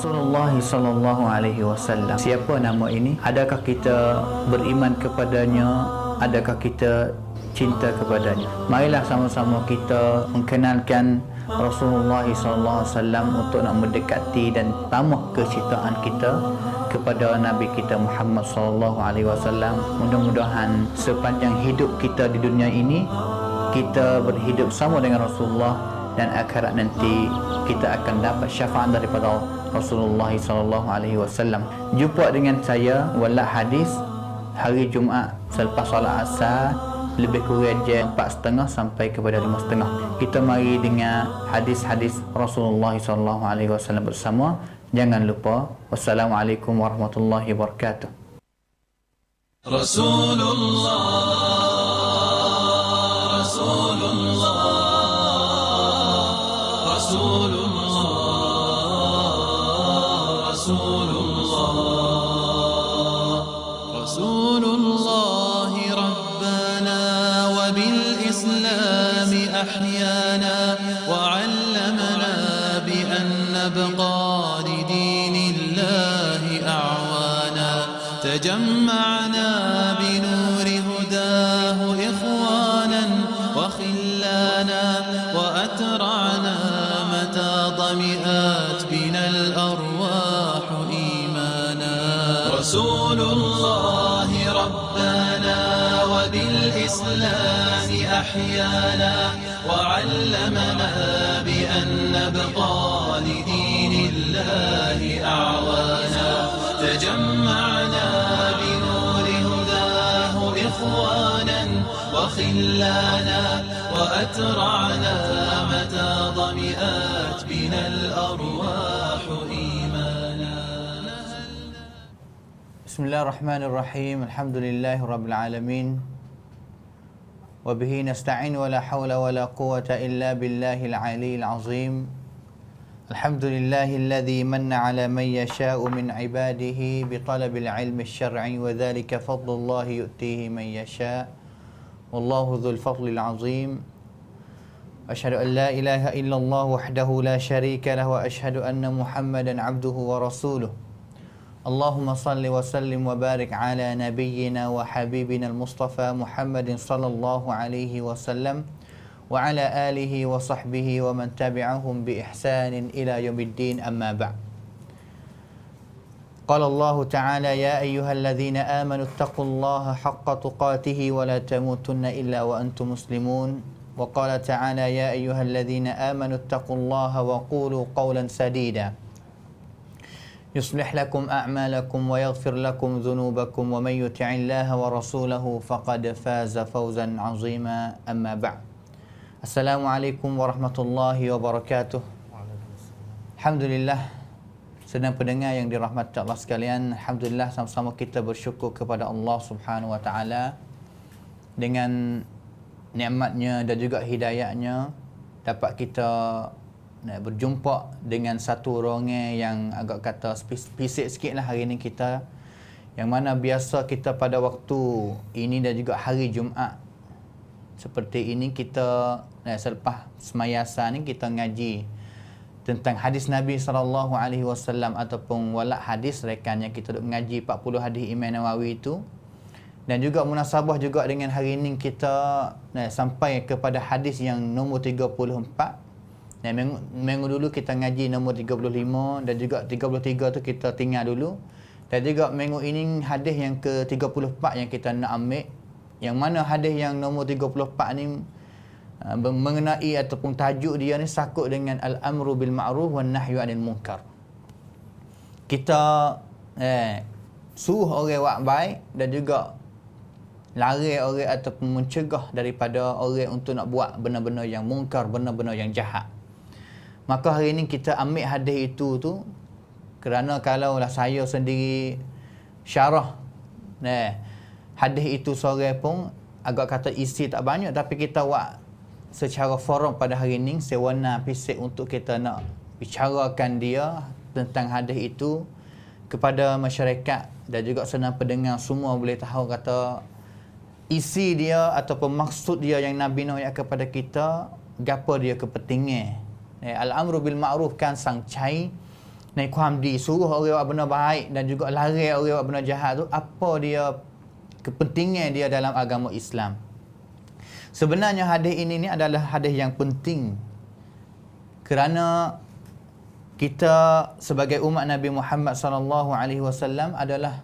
Rasulullah sallallahu alaihi wasallam. Siapa nama ini? Adakah kita beriman kepadanya? Adakah kita cinta kepadanya? Marilah sama-sama kita mengenalkan Rasulullah sallallahu alaihi wasallam untuk nak mendekati dan tambah kecintaan kita kepada Nabi kita Muhammad sallallahu alaihi wasallam. Mudah-mudahan sepanjang hidup kita di dunia ini kita berhidup sama dengan Rasulullah, dan akhirat nanti kita akan dapat syafaat daripada Rasulullah sallallahu alaihi wasallam. Jumpa dengan saya Walad Hadis hari Jumaat selepas solat Asar, lebih kurang jam 4.30 sampai kepada 5.30. Kita mari dengar hadis-hadis Rasulullah sallallahu alaihi wasallam bersama. Jangan lupa. Wassalamualaikum warahmatullahi wabarakatuh. Rasulullah, Rasulullah, Rasulullah, Rasulullah, Rasulullah Rabbana wa bil Islam ahyana wa 'allamana bi an nabqa تجمعنا بنور هداه إخوانا وخلانا وأترعنا متى ضمئات بنا الأرواح إيمانا. رسول الله ربنا وبالإسلام أحيانا وعلمنا بأن نبقى لدين الله أعوانا. تجمعنا بنور هداه إخوانا وخلانا وأترعنا متى ضمئات بنا الأرواح إيمانا. بسم الله الرحمن الرحيم. الحمد لله رب العالمين وبه نستعين ولا حول ولا قوة إلا بالله العلي العظيم. الحمد لله الذي من على من يشاء من عباده بطلب العلم الشرعي وذلك فضل الله يؤتيه من يشاء والله ذو الفضل العظيم. أشهد أن لا إله إلا الله وحده لا شريك له وأشهد أن محمدا عبده ورسوله. اللهم صل وسلم وبارك على نبينا وحبيبنا المصطفى محمد صلى الله عليه وسلم وعلى آله وصحبه ومن تبعهم بإحسان إلى يوم الدين. أما بعد. قال الله تعالى: يا أيها الذين آمنوا اتقوا الله حق تقاته ولا تموتن إلا وأنتم مسلمون. وقال تعالى: يا أيها الذين آمنوا اتقوا الله وقولوا قولا سديدا يصلح لكم أعمالكم ويغفر لكم ذنوبكم ومن يطع الله ورسوله فقد فاز فوزا عظيما. أما بعد. Assalamualaikum warahmatullahi wabarakatuh. Alhamdulillah, sedang pendengar yang dirahmati Allah sekalian, alhamdulillah sama-sama kita bersyukur kepada Allah Subhanahu wa taala dengan nikmatnya dan juga hidayahnya dapat kita berjumpa dengan satu orang yang agak kata spesifik sikitlah hari ini kita, yang mana biasa kita pada waktu ini dan juga hari Jumaat seperti ini kita selepas semayasa ni kita ngaji tentang hadis Nabi sallallahu alaihi wasallam ataupun Walad Hadis, rekannya kita duk ngaji 40 hadis Imam Nawawi itu. Dan juga munasabah juga dengan hari ini kita sampai kepada hadis yang nombor 34. Minggu dulu kita ngaji nombor 35 dan juga 33 tu kita tinggal dulu. Dan juga minggu ini hadis yang ke-34 yang kita nak ambil, yang mana hadis yang nombor 34 ni mengenai ataupun tajuk dia ni sakut dengan al-amru bil ma'ruf wan nahyu 'anil munkar. Kita suruh orang buat baik dan juga lari orang ataupun mencegah daripada orang untuk nak buat benda-benda yang mungkar, benda-benda yang jahat. Maka hari ini kita ambil hadis itu tu kerana kalaulah saya sendiri syarah hadis itu sore pun agak kata isi tak banyak, tapi kita buat secara forum pada hari ini sewana pisik untuk kita nak bicarakan dia tentang hadis itu kepada masyarakat dan juga senang pendengar semua boleh tahu kata isi dia ataupun maksud dia yang Nabi nak kepada kita, gapo dia kepentingan. Al-amru bil ma'ruf kan sang cai Naik kuam di suruh orang buat benda baik dan juga larang orang buat benda jahat tu, apa dia kepentingan dia dalam agama Islam. Sebenarnya hadis ini ni adalah hadis yang penting kerana kita sebagai umat Nabi Muhammad sallallahu alaihi wasallam adalah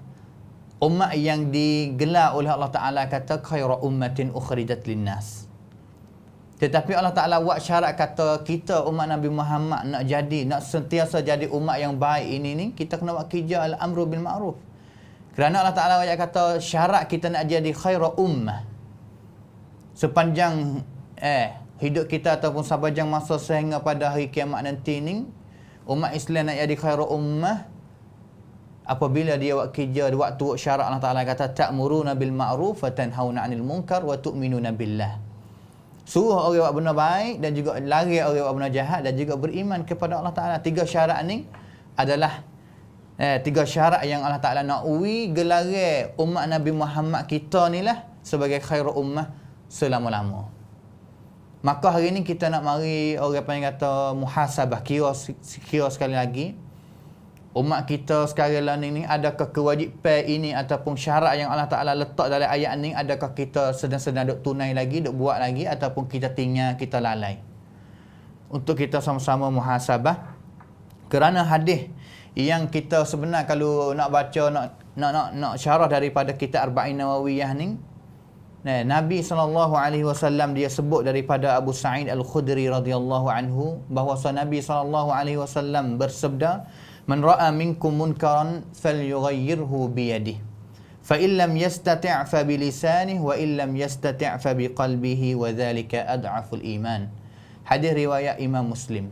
umat yang digelar oleh Allah Taala kata khairu ummatin ukhrijat linnas. Tetapi Allah Taala buat syarat kata kita umat Nabi Muhammad nak sentiasa jadi umat yang baik ini ni, kita kena buat kerja al-amru bil ma'ruf. Kerana Allah Taala kata syarat kita nak jadi khairu ummah sepanjang hidup kita ataupun sepanjang masa sehingga pada hari kiamat nanti ni, umat Islam nak jadi khairu ummah apabila dia buat kerja waktu syarat. Allah Taala kata ta'muruna bil ma'ruf wa tanhauna 'anil munkar wa tu'minuna billah. Suruh orang buat benda baik dan juga larang orang buat benda jahat dan juga beriman kepada Allah Taala. Tiga syarat ni adalah tiga syarat yang Allah Taala nak gelarang umat Nabi Muhammad kita ni lah sebagai khairu ummah selama-lama. Maka hari ni kita nak mari orang panggil kata muhasabah, kira sekali lagi umat kita sekarang ni adakah kewajipan ini ataupun syarat yang Allah Taala letak dalam ayat ni, adakah kita sedang-sedang duk tunai lagi, duk buat lagi, ataupun kita tinggal, kita lalai. Untuk kita sama-sama muhasabah. Kerana hadis yang kita sebenar kalau nak baca nak syarah daripada kitab Arba'in Nawawiyah ni, Nabi SAW dia sebut daripada Abu Sa'id Al-Khudri radhiyallahu anhu bahawa Nabi SAW bersabda, "Man ra'a minkum munkaran falyughayyirhu biyadihi, fa in lam yastati' fa bilisanihi wa in lam yastati' fa biqalbihi wa dhalika ad'aful iman." Hadis riwayat Imam Muslim.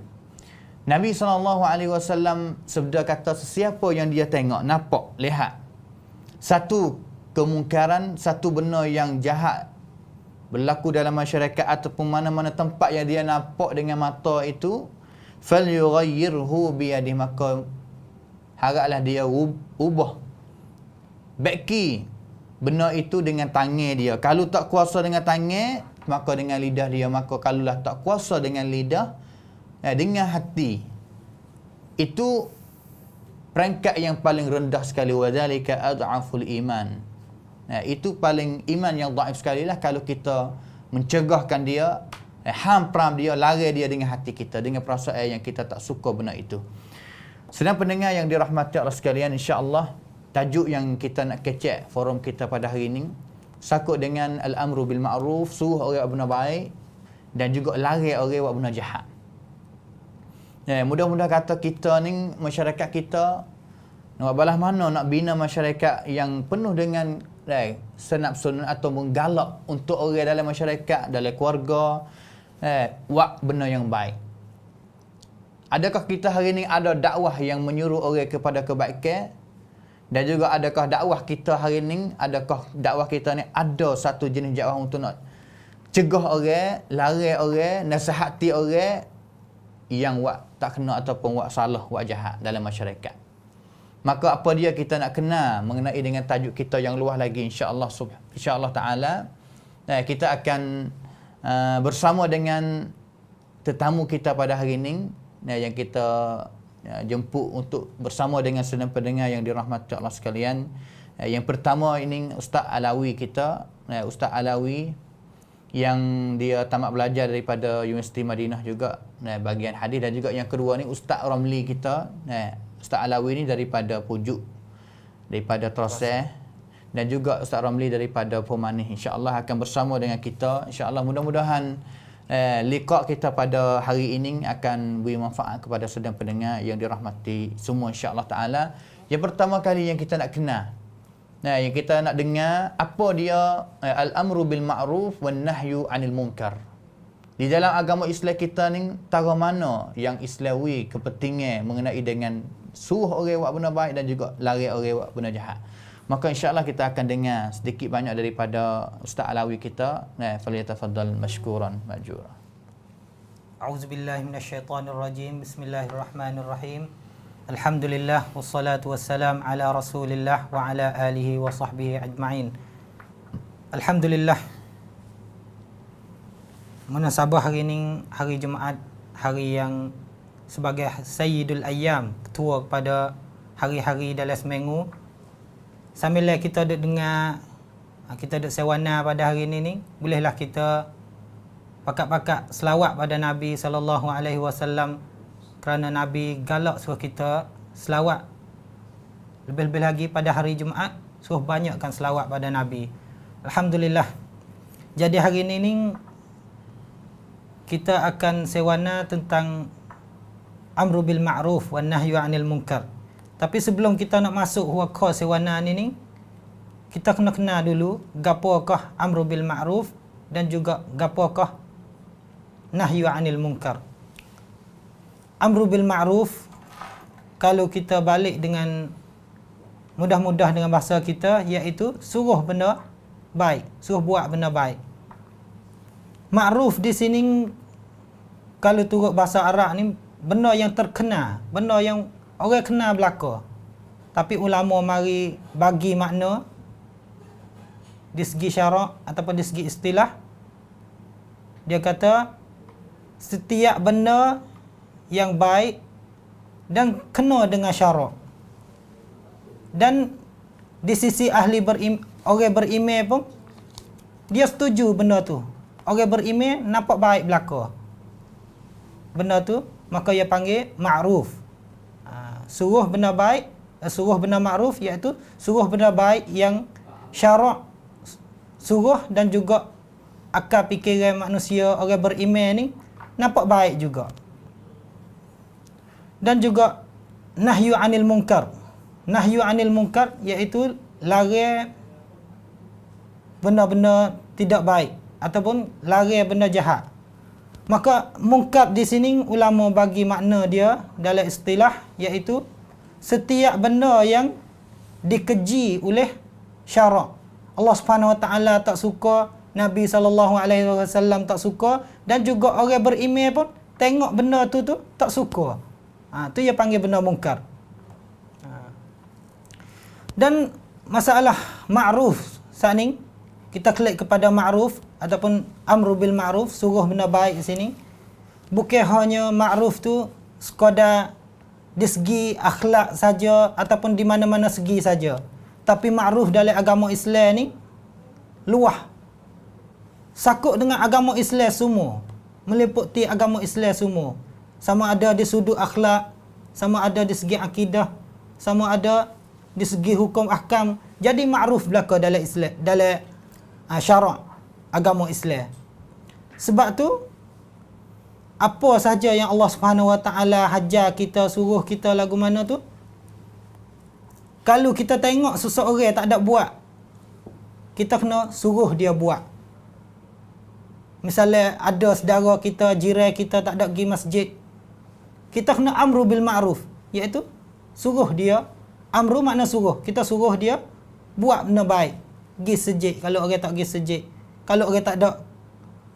Nabi SAW sabda kata, sesiapa yang dia tengok, nampak, lihat satu kemungkaran, satu benda yang jahat berlaku dalam masyarakat ataupun mana-mana tempat yang dia nampak dengan mata itu, falyughayyirhu biyadihi, maka haraplah dia ubah, baiki benda itu dengan tangan dia. Kalau tak kuasa dengan tangan, maka dengan lidah dia. Maka kalaulah tak kuasa dengan lidah, dengan hati. Itu peringkat yang paling rendah sekali. Wadzalika ad'aful iman. Itu paling iman yang dhaif sekali lah kalau kita mencegahkan dia, hampram dia, lari dia dengan hati kita, dengan perasaan yang kita tak suka benda itu. Sedang pendengar yang dirahmati Allah sekalian, insya-Allah tajuk yang kita nak kecek forum kita pada hari ini sakut dengan al-amru bil ma'ruf, suruh orang buat benda baik dan juga larang orang buat benda jahat. Mudah-mudahan kata kita ni, masyarakat kita nak balas mana nak bina masyarakat yang penuh dengan senapsun atau menggalak untuk orang dalam masyarakat, dalam keluarga buat benda yang baik. Adakah kita hari ini ada dakwah yang menyuruh orang kepada kebaikan? Dan juga adakah dakwah kita hari ini, adakah dakwah kita ni ada satu jenis dakwah untuk nak cegah orang, larang orang, nasihati orang yang buat tak kena ataupun buat salah, buat jahat dalam masyarakat? Maka apa dia kita nak kenal mengenai dengan tajuk kita yang luas lagi, insya-Allah taala kita akan bersama dengan tetamu kita pada hari ini yang kita jemput untuk bersama dengan sedang pendengar yang dirahmati Allah sekalian. Yang pertama ini Ustaz Alawi kita, Ustaz Alawi yang dia tamat belajar daripada Universiti Madinah juga bahagian hadis, dan juga yang kedua ni Ustaz Ramli kita. Ustaz Alawi ni daripada Pujuk, daripada Troseh, dan juga Ustaz Ramli daripada Pomanih. InsyaAllah akan bersama dengan kita. InsyaAllah mudah-mudahan liqa kita pada hari ini akan beri manfaat kepada sedang pendengar yang dirahmati semua, insya-Allah taala. Yang pertama kali yang kita nak kenal, yang kita nak dengar, apa dia al-amru bil ma'ruf wan nahyu 'anil munkar. Di dalam agama Islam kita ni, tara mana yang Islami kepentingan mengenai dengan suruh orang buat benda baik dan juga larang orang buat benda jahat. Maka insya-Allah kita akan dengar sedikit banyak daripada Ustaz Alawi kita. Falyatafaddal mashkuran majura. A'udzubillahi minasyaitonirrajim. Bismillahirrahmanirrahim. Alhamdulillah wassalatu wassalam ala Rasulillah wa ala alihi wa sahbihi ajma'in. Alhamdulillah. Munasabah hari ini hari Jumaat, hari yang sebagai Sayyidul Ayyam, ketua kepada hari-hari dalam seminggu. Sambil kita duk dengar, kita duk sewana pada hari ni, bolehlah kita pakat-pakat selawat pada Nabi SAW, kerana Nabi galak suruh kita selawat. Lebih-lebih lagi pada hari Jumaat, suruh banyakkan selawat pada Nabi. Alhamdulillah. Jadi hari ni kita akan sewana tentang amru bil ma'ruf wan nahyu 'anil munkar. Tapi sebelum kita nak masuk huaqa sewana ni, kita kena kenal dulu gapokah amru bil ma'ruf dan juga gapokah nahyu 'anil munkar. Amru bil ma'ruf, kalau kita balik dengan mudah-mudah dengan bahasa kita, iaitu suruh benda baik, suruh buat benda baik. Ma'ruf di sini kalau turut bahasa Arab ni benda yang terkenal, benda yang orang kenal belaka. Tapi ulama mari bagi makna di segi syarak ataupun di segi istilah. Dia kata setiap benda yang baik dan kena dengan syarak. Dan di sisi ahli orang beriman pun dia setuju benda tu. Orang beriman nampak baik belaka benda tu, maka ia panggil ma'ruf. Suruh benda baik, suruh benda ma'ruf, iaitu suruh benda baik yang syarak suruh dan juga akal fikiran manusia orang beriman ni nampak baik juga. Dan juga nahyu 'anil munkar. Nahyu 'anil munkar iaitu larang benda-benda tidak baik ataupun larang benda jahat. Maka munkar di sini ulama bagi makna dia dalam istilah iaitu setiap benda yang dikeji oleh syarak. Allah Subhanahu Wa Taala tak suka, Nabi SAW tak suka, dan juga orang beriman pun tengok benda tu tak suka. Tu dia panggil benda munkar. Dan masalah ma'ruf saat ni, kita klik kepada ma'ruf ataupun amru bil ma'ruf, suruh benda baik di sini. Bukan hanya ma'ruf tu sekadar di segi akhlak saja ataupun di mana-mana segi saja. Tapi ma'ruf dalam agama Islam ni luah. Sakut dengan agama Islam semua. Meliputi agama Islam semua. Sama ada di sudut akhlak, sama ada di segi akidah, sama ada di segi hukum ahkam. Jadi ma'ruf belaka dalam Islam, dalam syarak agama Islam. Sebab tu apa sahaja yang Allah Subhanahu Wa Taala hajar kita, suruh kita lagu mana tu, kalau kita tengok seseorang tak ada buat, kita kena suruh dia buat. Misalnya ada saudara kita, jiran kita tak ada pergi masjid, kita kena amru bil ma'ruf, iaitu suruh dia. Amru makna suruh, kita suruh dia buat benda baik. Pergi masjid kalau orang tak pergi masjid. Kalau orang tak ada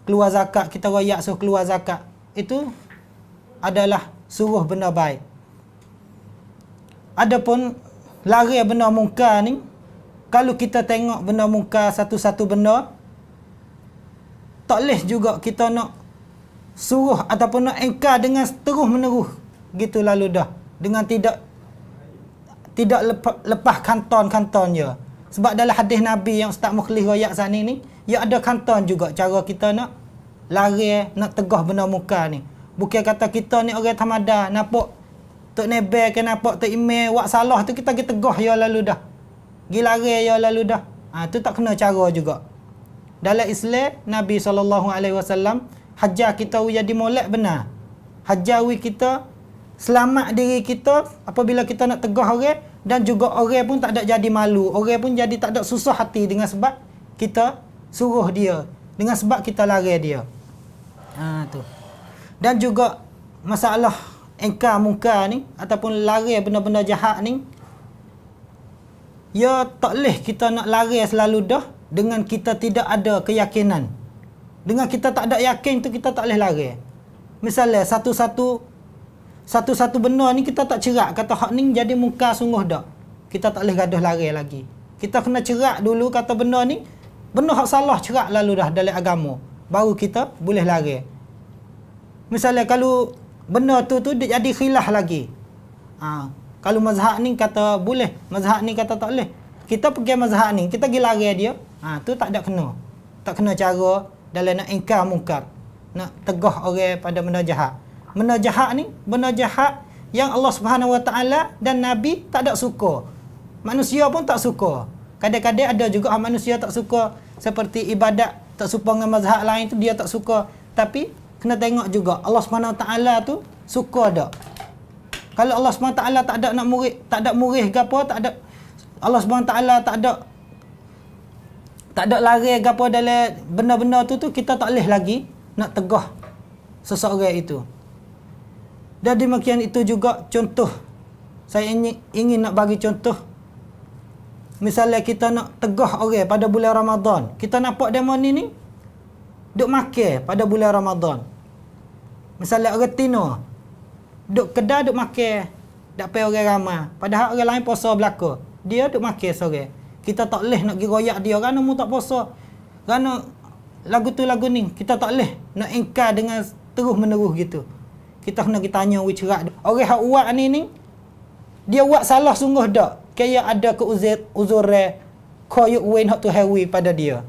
keluar zakat, kita royak suruh keluar zakat. Itu adalah suruh benda baik. Adapun larang benda mungkar ni, kalau kita tengok benda mungkar satu-satu benda, tak boleh juga kita nak suruh ataupun nak engkar dengan terus menerus gitu lalu dah, dengan tidak lepas kanton-kanton je. Sebab dalam hadis Nabi yang Ustaz Mukhlis royak saat ni, ia ada kanton juga cara kita nak larang, nak tegah benda muka ni. Bukan kata kita ni orang tamada, nampak tok nebel ke nampak tok email buat salah tu kita pergi tegah ya lalu dah. Pergi larang ya lalu dah. Tu tak kena cara juga. Dalam Islam, Nabi SAW hajar kita jadi molek benar. Hajar kita selamat diri kita apabila kita nak tegah orang, dan juga orang pun tak ada jadi malu, orang pun jadi tak ada susah hati dengan sebab kita suruh dia, dengan sebab kita larang dia. Tu. Dan juga masalah engkar mungkar ni ataupun larang benda-benda jahat ni, ya tak leh kita nak larang selalu dah dengan kita tidak ada keyakinan. Dengan kita tak ada yakin tu kita tak leh larang. Misalnya satu-satu benda ni kita tak cerak, kata hak ni jadi mungkar sungguh dak, kita tak leh gaduh larang lagi. Kita kena cerak dulu, kata benda ni benda hak salah, cerak lalu dah dalam agama, baru kita boleh larang. Misalnya kalau benda tu dia jadi khilaf lagi. Kalau mazhab ni kata boleh, mazhab ni kata tak boleh. Kita pergi mazhab ni, kita pergi lari dia, tu tak ada kena. Tak kena cara dalam nak ingkar mungkar, nak tegah orang pada benda jahat. Benda jahat ni, benda jahat yang Allah Subhanahu Wa Taala dan Nabi tak ada suka. Manusia pun tak suka. Kadang-kadang ada juga manusia tak suka, seperti ibadat tak suka dengan mazhab lain tu dia tak suka. Tapi kena tengok juga Allah Subhanahu Wa Taala tu suka tak. Kalau Allah Subhanahu Wa Taala tak ada nak murid, tak ada murid ke apa, tak ada Allah Subhanahu Wa Taala tak ada lari ke apa dalam benda-benda tu kita tak boleh lagi nak tegah seseorang itu. Dan demikian itu juga contoh. Saya ingin nak bagi contoh. Misalnya kita nak tegah orang pada bulan Ramadan. Kita nampak demo ni duk makan pada bulan Ramadan. Misalnya orang Tino duk kedai duk makan, dak payah orang ramai. Padahal orang lain puasa belaka. Dia duk makan seorang. Kita tak boleh nak pergi royak dia kerana mu tak puasa. Kerana lagu tu lagu ni kita tak boleh nak ingkar dengan terus menerus gitu. Kita kena kita tanya wi cerak. Orang hak buat ni dia buat salah sungguh dak? Kaya ada ke uzur koyuk wen hak tu hawi pada dia.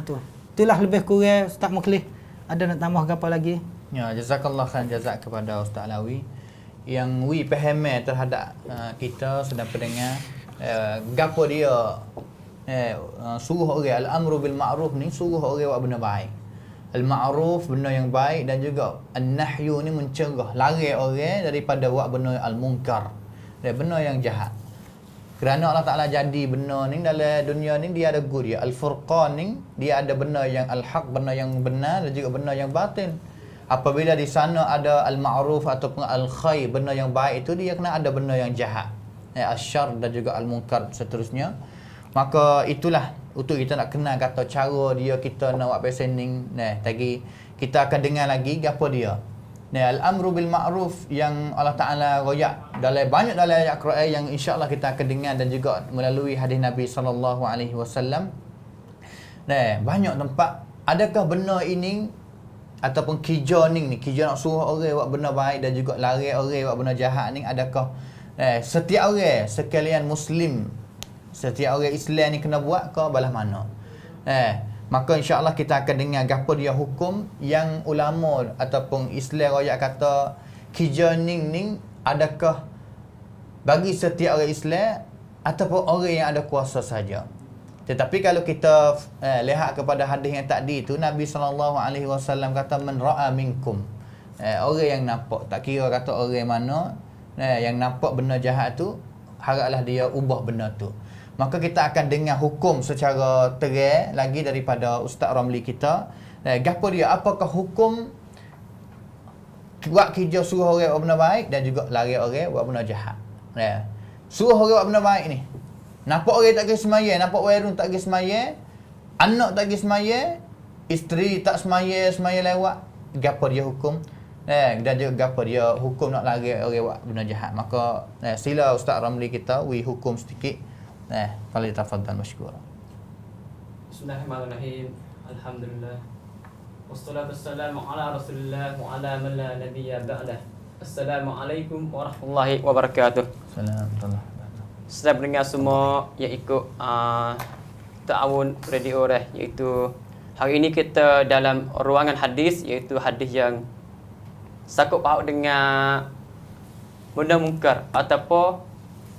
Tu. Itulah lebih kurang Ustaz Muklis. Ada nak tambah apa lagi? Ya, jazakallah khair jazak kepada Ustaz Alawi yang faham terhadap kita sedang pendengar gapo dia suruh orang al-amru bil ma'ruf ni, suruh orang buat benda baik. Al-ma'ruf benda yang baik, dan juga an-nahyu ni mencegah, larang orang daripada buat benda al-munkar, benda yang jahat. Kerana Allah Ta'ala jadi benda ni dalam dunia ni dia ada guru dia. Al-Furqan ni dia ada benda yang al-haq, benda yang benar, dan juga benda yang batin. Apabila di sana ada al-ma'ruf ataupun al-khair, benda yang baik itu, dia kena ada benda yang jahat, asyar dan juga al-munkar seterusnya. Maka itulah untuk kita nak kenal kata cara dia kita nak buat pesaning. Tadi kita akan dengar lagi apa dia. Al-amru bil ma'ruf yang Allah Ta'ala royak banyak dalam ayat Quran yang insya-Allah kita akan dengar, dan juga melalui hadis Nabi sallallahu alaihi wasallam. Banyak tempat adakah benda ini ataupun kerja nak suruh orang buat benda baik dan juga larang orang buat benda jahat ni, adakah setiap orang sekalian muslim, setiap orang Islam ni kena buat ke balas mana? Maka insya-Allah kita akan dengar gapo dia hukum yang ulama ataupun Islam royak kata kerja ni adakah bagi setiap orang Islam ataupun orang yang ada kuasa saja. Tetapi kalau kita lihat kepada hadis yang tadi tu, Nabi SAW kata man ra'a minkum, orang yang nampak, tak kira kata orang mana yang nampak benda jahat tu, haraplah dia ubah benda tu. Maka kita akan dengar hukum secara terang lagi daripada Ustaz Ramli kita. Gapo dia, apakah hukum buat kerja suruh orang buat benda baik dan juga larang orang buat benda jahat. Suruh orang buat benda baik ni, nampak orang tak pergi semaya, nampak warung tak pergi semaya, anak tak pergi semaya, isteri tak semaya lewat, gapo dia hukum? Dan juga gapo dia hukum nak larang orang buat benda jahat. Maka sila Ustaz Ramli kita hukum sedikit. Fali tafadhal mashkura. Bismillahirrahmanirrahim. Alhamdulillah. Wassalatu wassalamu ala Rasulillah wa ala man la nabiyya ba'dah. Assalamualaikum warahmatullahi wabarakatuh. Assalamualaikum. Saya pendengar semua yang ikut Ta'awun Radio iaitu hari ini kita dalam ruangan hadis, iaitu hadis yang sakut paut dengan benda mungkar ataupun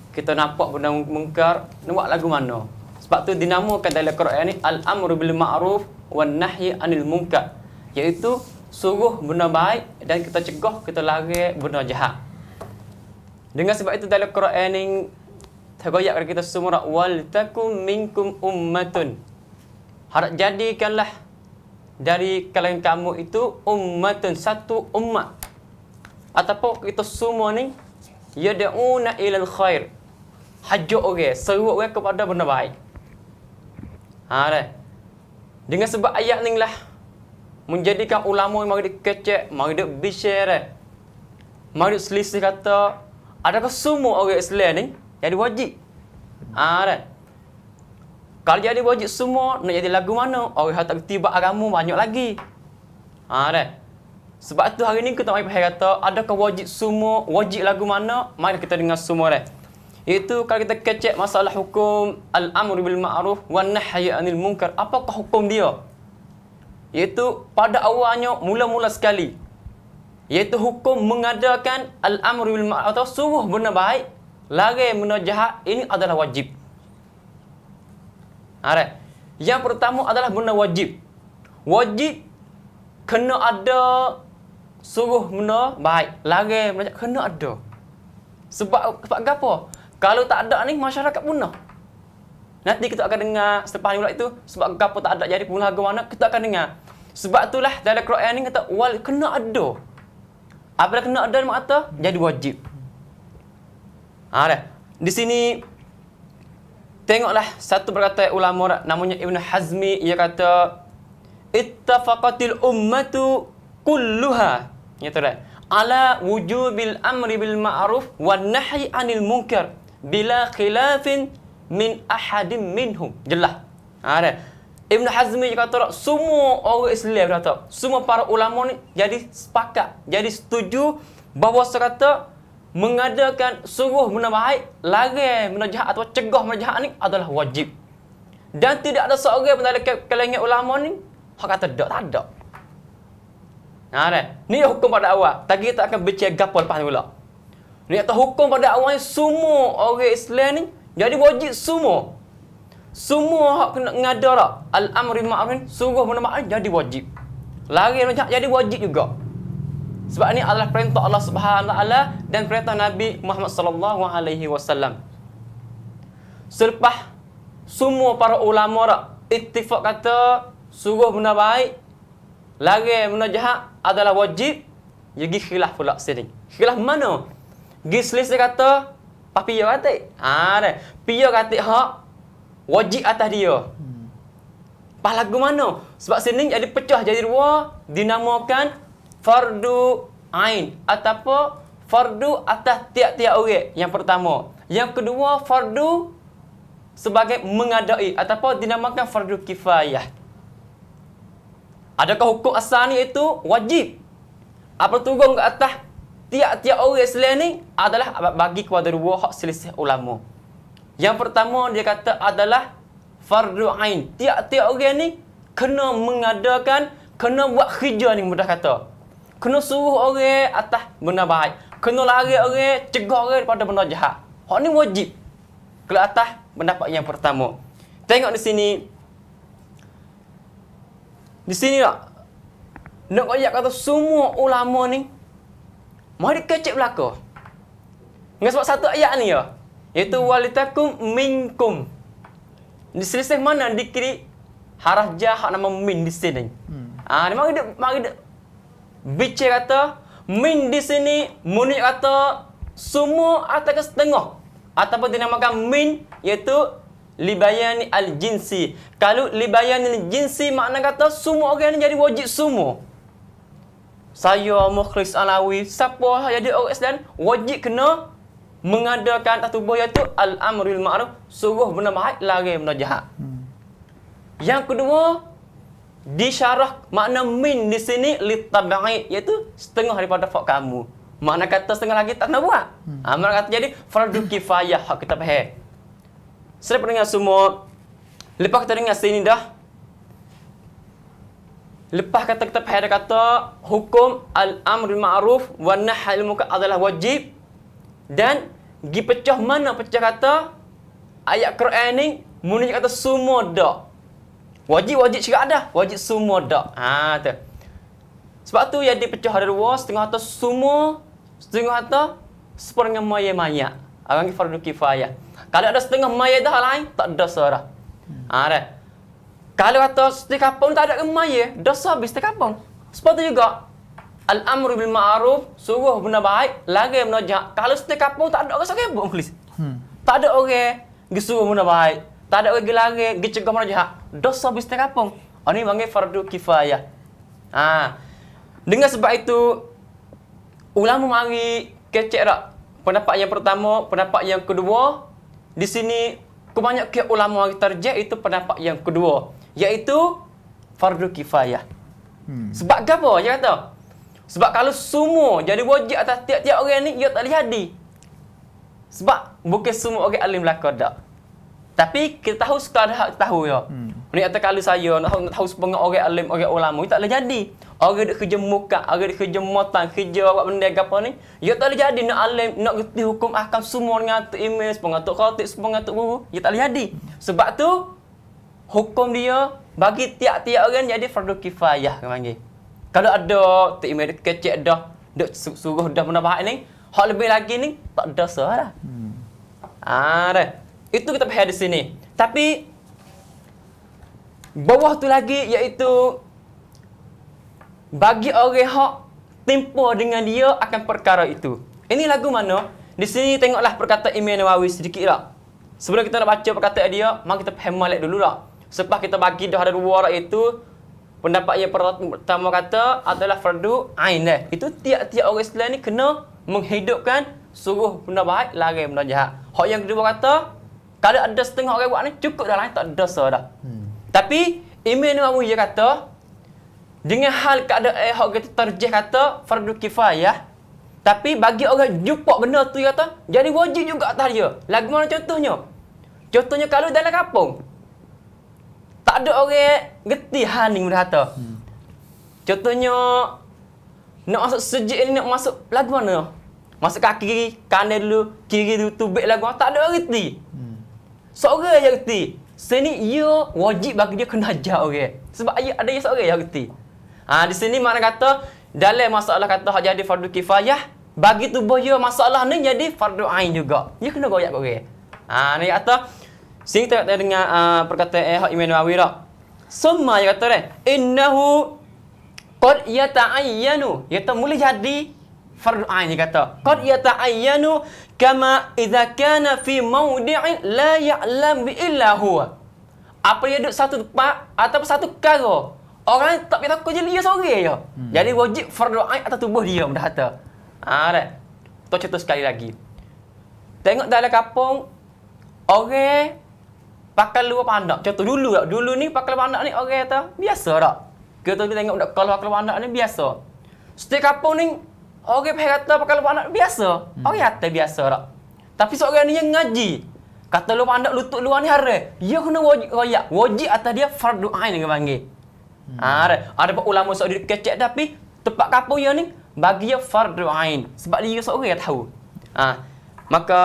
kita nampak benda mungkar, nak buat lagu mana. Sebab tu dinamakan dalam Quran ni al-amru bil ma'ruf wan nahyi anil munkar, iaitu suruh benda baik dan kita cegah, kita larang benda jahat. Dengan sebab itu dalam Quran ni tergoyak kepada kita semua, wal takum minkum ummatun, harap jadikanlah dari kalangan kamu itu ummatun, satu umat, ataupun kita semua ni yad'una ilal khair, hajuk orang, seru orang kepada benda baik. Dengan sebab ayat ni lah menjadikan ulama mari dikecek, mari dak bisyare, mari selisih kata adakah semua orang Islam ni jadi wajib. Kalau jadi wajib semua, nak jadi lagu mana? Orang tak tiba agama banyak lagi. Sebab tu hari ni kita mai faham kata adakah wajib lagu mana? Mari kita dengar semua dah. Iaitu kalau kita kecek masalah hukum al-amru bil ma'ruf wan nahyi 'anil munkar, apakah hukum dia? Iaitu pada awalnya mula-mula sekali, iaitu hukum mengadakan al-amru bil ma'ruf atau suruh benda baik, larang benda jahat, ini adalah wajib. Alright. Yang pertama adalah benda wajib. Wajib kena ada suruh benda baik, larang benda jahat, kena ada. Sebab apa? Kalau tak ada ni masyarakat punah. Nanti kita akan dengar selepas ni pula itu sebab apa tak ada jadi punah ke mana kita akan dengar. Sebab itulah dalam Quran ni kata wal kena ada. Apabila kena ada makna jadi wajib. Dah. Di sini tengoklah satu perkataan ulama namanya Ibn Hazmi, ia kata ittafaqatil ummatu kulluha. Ya tu dah. Ala wujubil amri bil ma'ruf wan nahyi 'anil munkar bila khilafin min ahadin minhum. Jelas. Dah. Ibn Hazmi kata semua orang Islam kata, semua para ulama ni jadi sepakat, jadi setuju bahawa sekata mengadakan suruh benda baik, larang benda jahat atau cegah benda jahat ni adalah wajib. Dan tidak ada seorang pun dalam kalangan ulama ni hak kata tak ada. Ni hukum pada awal. Tadi kita akan bincang gapo lepas ni pula. Ni kata hukum pada awal ni semua orang Islam ni jadi wajib semua. Semua hak kena ngada dah. Al-amri ma'ruf suruh benda baik jadi wajib. Larang benda jahat jadi wajib juga. Sebab ini adalah perintah Allah Subhanahu Wa Taala dan perintah Nabi Muhammad sallallahu alaihi wasallam. Selepas semua para ulama dah ittifaq kata suruh benda baik, larang benda jahat adalah wajib, jadi khilaf pula sini. Khilaf mana? Selisih kata papi yo kata. Dah. Pia kata hak wajib atas dia. Pas lagu mana? Sebab sini jadi pecah jadi dua, dinamakan fardu ain ataupun fardu atas tiap-tiap orang. Yang pertama. Yang kedua fardu sebagai mengadai ataupun dinamakan fardu kifayah. Adakah hukum asal ni itu wajib? Apa turun ke atas tiap-tiap orang Islam ni adalah bagi kepada dua hak selisih ulama. Yang pertama dia kata adalah fardu ain. Tiap-tiap orang ni kena mengadakan, kena buat kerja ni mudah kata. Kena suruh orang atas benda baik. Kena larang orang, cegah orang daripada benda jahat. Hak ni wajib. Kalau atas pendapat yang pertama. Tengok di sini. Di sini tak. Nak ayat kata semua ulama ni mari kecek belaka. Dengan sebab satu ayat ni ya. Iaitu walitakum minkum. Di selisih mana dikiri haraf jahat nama min di sini. Mari dia bicara kata min di sini munyi kata semua atau setengah ataupun dinamakan min iaitu libayani al-jinsi. Kalau libayani al-jinsi makna kata semua orang ni jadi wajib semua. Saya Mukhlis Alawi, siapa jadi orang Islam wajib kena mengadakan satu buah iaitu al-amru bil ma'ruf, suruh benda baik, larang benda jahat. Yang kedua disyarah makna min di sini litabai iaitu setengah daripada hak kamu. Makna kata setengah lagi tak kena buat. Makna kata jadi fardu kifayah hak kita faham. Saya pendengar semua, lepas kita dengar sini dah. Lepas kata kita faham kata hukum al-amr bil ma'ruf wan nahy anil munkar adalah wajib dan gi pecah mana pecah kata ayat Quran ni munyi kata semua dak. Wajib cakap ada, wajib semua dak. Tu. Sebab tu jadi pecah ada dua, setengah kata semua, setengah kata seperengah maya-maya. Orang ni fardu kifayah. Kalau ada setengah maya dah lain, tak dosa dah. Dah. Kalau kata setengah kampung tak ada maya, dosa habis setengah kampung. Sebab tu juga al-amru bil ma'ruf, suruh benda baik, larang benda jahat. Kalau setengah kampung tak ada orang sakebuk Mukhlis. Tak ada orang gi suruh benda baik, tak ada orang gi larang, gi cegah benda jahat. Dosa habis setengah kampung. Ini panggil fardu kifayah. Dengan sebab itu ulama mari kecek tak pendapat yang pertama, pendapat yang kedua. Di sini kebanyakan ulama mari tarjih itu pendapat yang kedua, iaitu fardu kifayah. Sebab apa? Dia kata Sebab kalau semua jadi wajib atas tiap-tiap orang ni, ia tak boleh jadi. Sebab bukan semua orang alim belaka dak. Tapi kita tahu sekadar hak tahu ya. Ni kata kalau saya nak tahu sepengah orang alim, orang ulama, tak boleh jadi. Orang duk kerja muka, orang duk kerja motan, kerja buat benda apa ni, ia tak boleh jadi nak alim, nak reti hukum ahkam semua dengan atuk imam, sepengah atuk khatib, sepengah atuk guru, ia tak boleh jadi. Sebab tu hukum dia bagi tiap-tiap orang jadi fardu kifayah ke panggil. Kalau ada tok imam kecek dah, duk suruh dah benda baik ni, hak lebih lagi ni tak dosa dah. Dah. Itu kita faham di sini. Tapi bawah tu lagi iaitu bagi orang hak tempo dengan dia akan perkara itu. Ini lagu mana? Di sini tengoklah perkataan Imam Nawawi sedikit tak. Sebelum kita nak baca perkataan dia, mari kita faham balik dulu tak. Sebab kita bagi dah ada dua orang itu, pendapat yang pertama kata adalah fardu ain dah. Itu tiap-tiap orang Islam ni kena menghidupkan suruh benda baik, larang benda jahat. Hak yang kedua kata, kalau ada setengah orang buat ni cukup dah lain tak ada dosa dah. Tapi Imam Nawawi dia kata dengan hal keadaan hak kita terjih kata fardu kifayah, tapi bagi orang jumpa benda tu dia kata jadi wajib juga atas dia. Lagu mana contohnya? Contohnya kalau dalam kampung tak ada orang geti hal ni benda kata. Contohnya nak masuk sejid ni, nak masuk lagu mana? Masuk kaki kanan dulu, kiri dulu tubik lagu tak ada orang geti. Seorang yang reti. Sini ia wajib bagi dia kena ajar orang. Sebab ada yang seorang yang reti. Di sini mana kata dalam masalah kata hak jadi fardu kifayah, bagi tubuh dia masalah ni jadi fardu ain juga. Dia kena goyak orang. Ni kata sini kita dengar perkataan hak Imam Nawawi dak. Summa dia kata dah, innahu qad yata'ayyanu. Ia mula jadi fardu ain dia kata. Qad yata'ayyanu kama idza kana fi mawdi'in la ya'lam bi illa huwa. Apa dia duduk satu tempat atau satu perkara, orang tak payah takut je dia seorang je. Jadi wajib fardu ain atas tubuh dia benda kata. Dah. Tu contoh sekali lagi. Tengok dalam kampung orang pakai luar pandak. Contoh dulu tak? Dulu ni pakai luar pandak ni orang kata biasa tak? Kita tengok dak kalau pakai luar pandak ni biasa. Setiap kampung ni orang kata pakai luar pandak biasa. Orang kata biasa tak? Tapi seorang ni yang ngaji, kata luar pandak lutut luar ni haram. Dia kena wajib royak. Wajib atas dia fardu ain dia panggil. Ada ulama Saudi kecek tapi tempat kampung dia ni bagi dia fardu ain. Sebab dia seorang yang tahu. Maka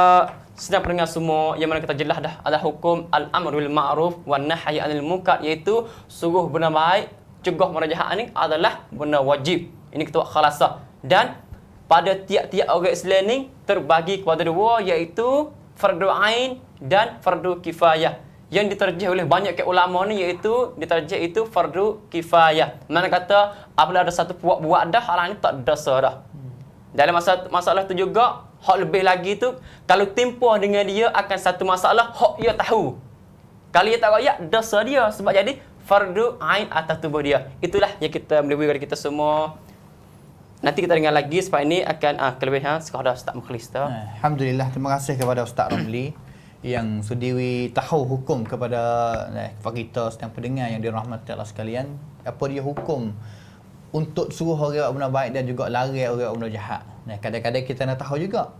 sedang pendengar semua yang mana kita jelas dah adalah hukum al-amr bil ma'ruf wan nahy 'anil munkar, iaitu suruh benda baik, cegah benda jahat ni adalah benda wajib. Ini kita buat khalasah. Dan pada tiap-tiap orang Islam ni terbagi kepada dua, iaitu fardu ain dan fardu kifayah. Yang diterjih oleh banyak ulama ni iaitu diterjih itu fardu kifayah. Mana kata apabila ada satu puak buat dah, hal ni tak dosa dah. Dalam masalah tu juga, hak lebih lagi tu kalau timpa dengan dia akan satu masalah hak dia tahu. Kalau dia tak royak, dosa dia sebab jadi fardu ain atas tubuh dia. Itulah yang kita boleh beri kepada kita semua. Nanti kita dengar lagi sebab ini akan kelebihan sekadar Ustaz Mukhlis tu. Alhamdulillah, terima kasih kepada Ustaz Ramli yang sudi tahu hukum kepada kita sedang pendengar yang dirahmati Allah sekalian. Apa dia hukum untuk suruh orang buat benda baik dan juga larang orang buat benda jahat. Kadang-kadang kita nak tahu juga.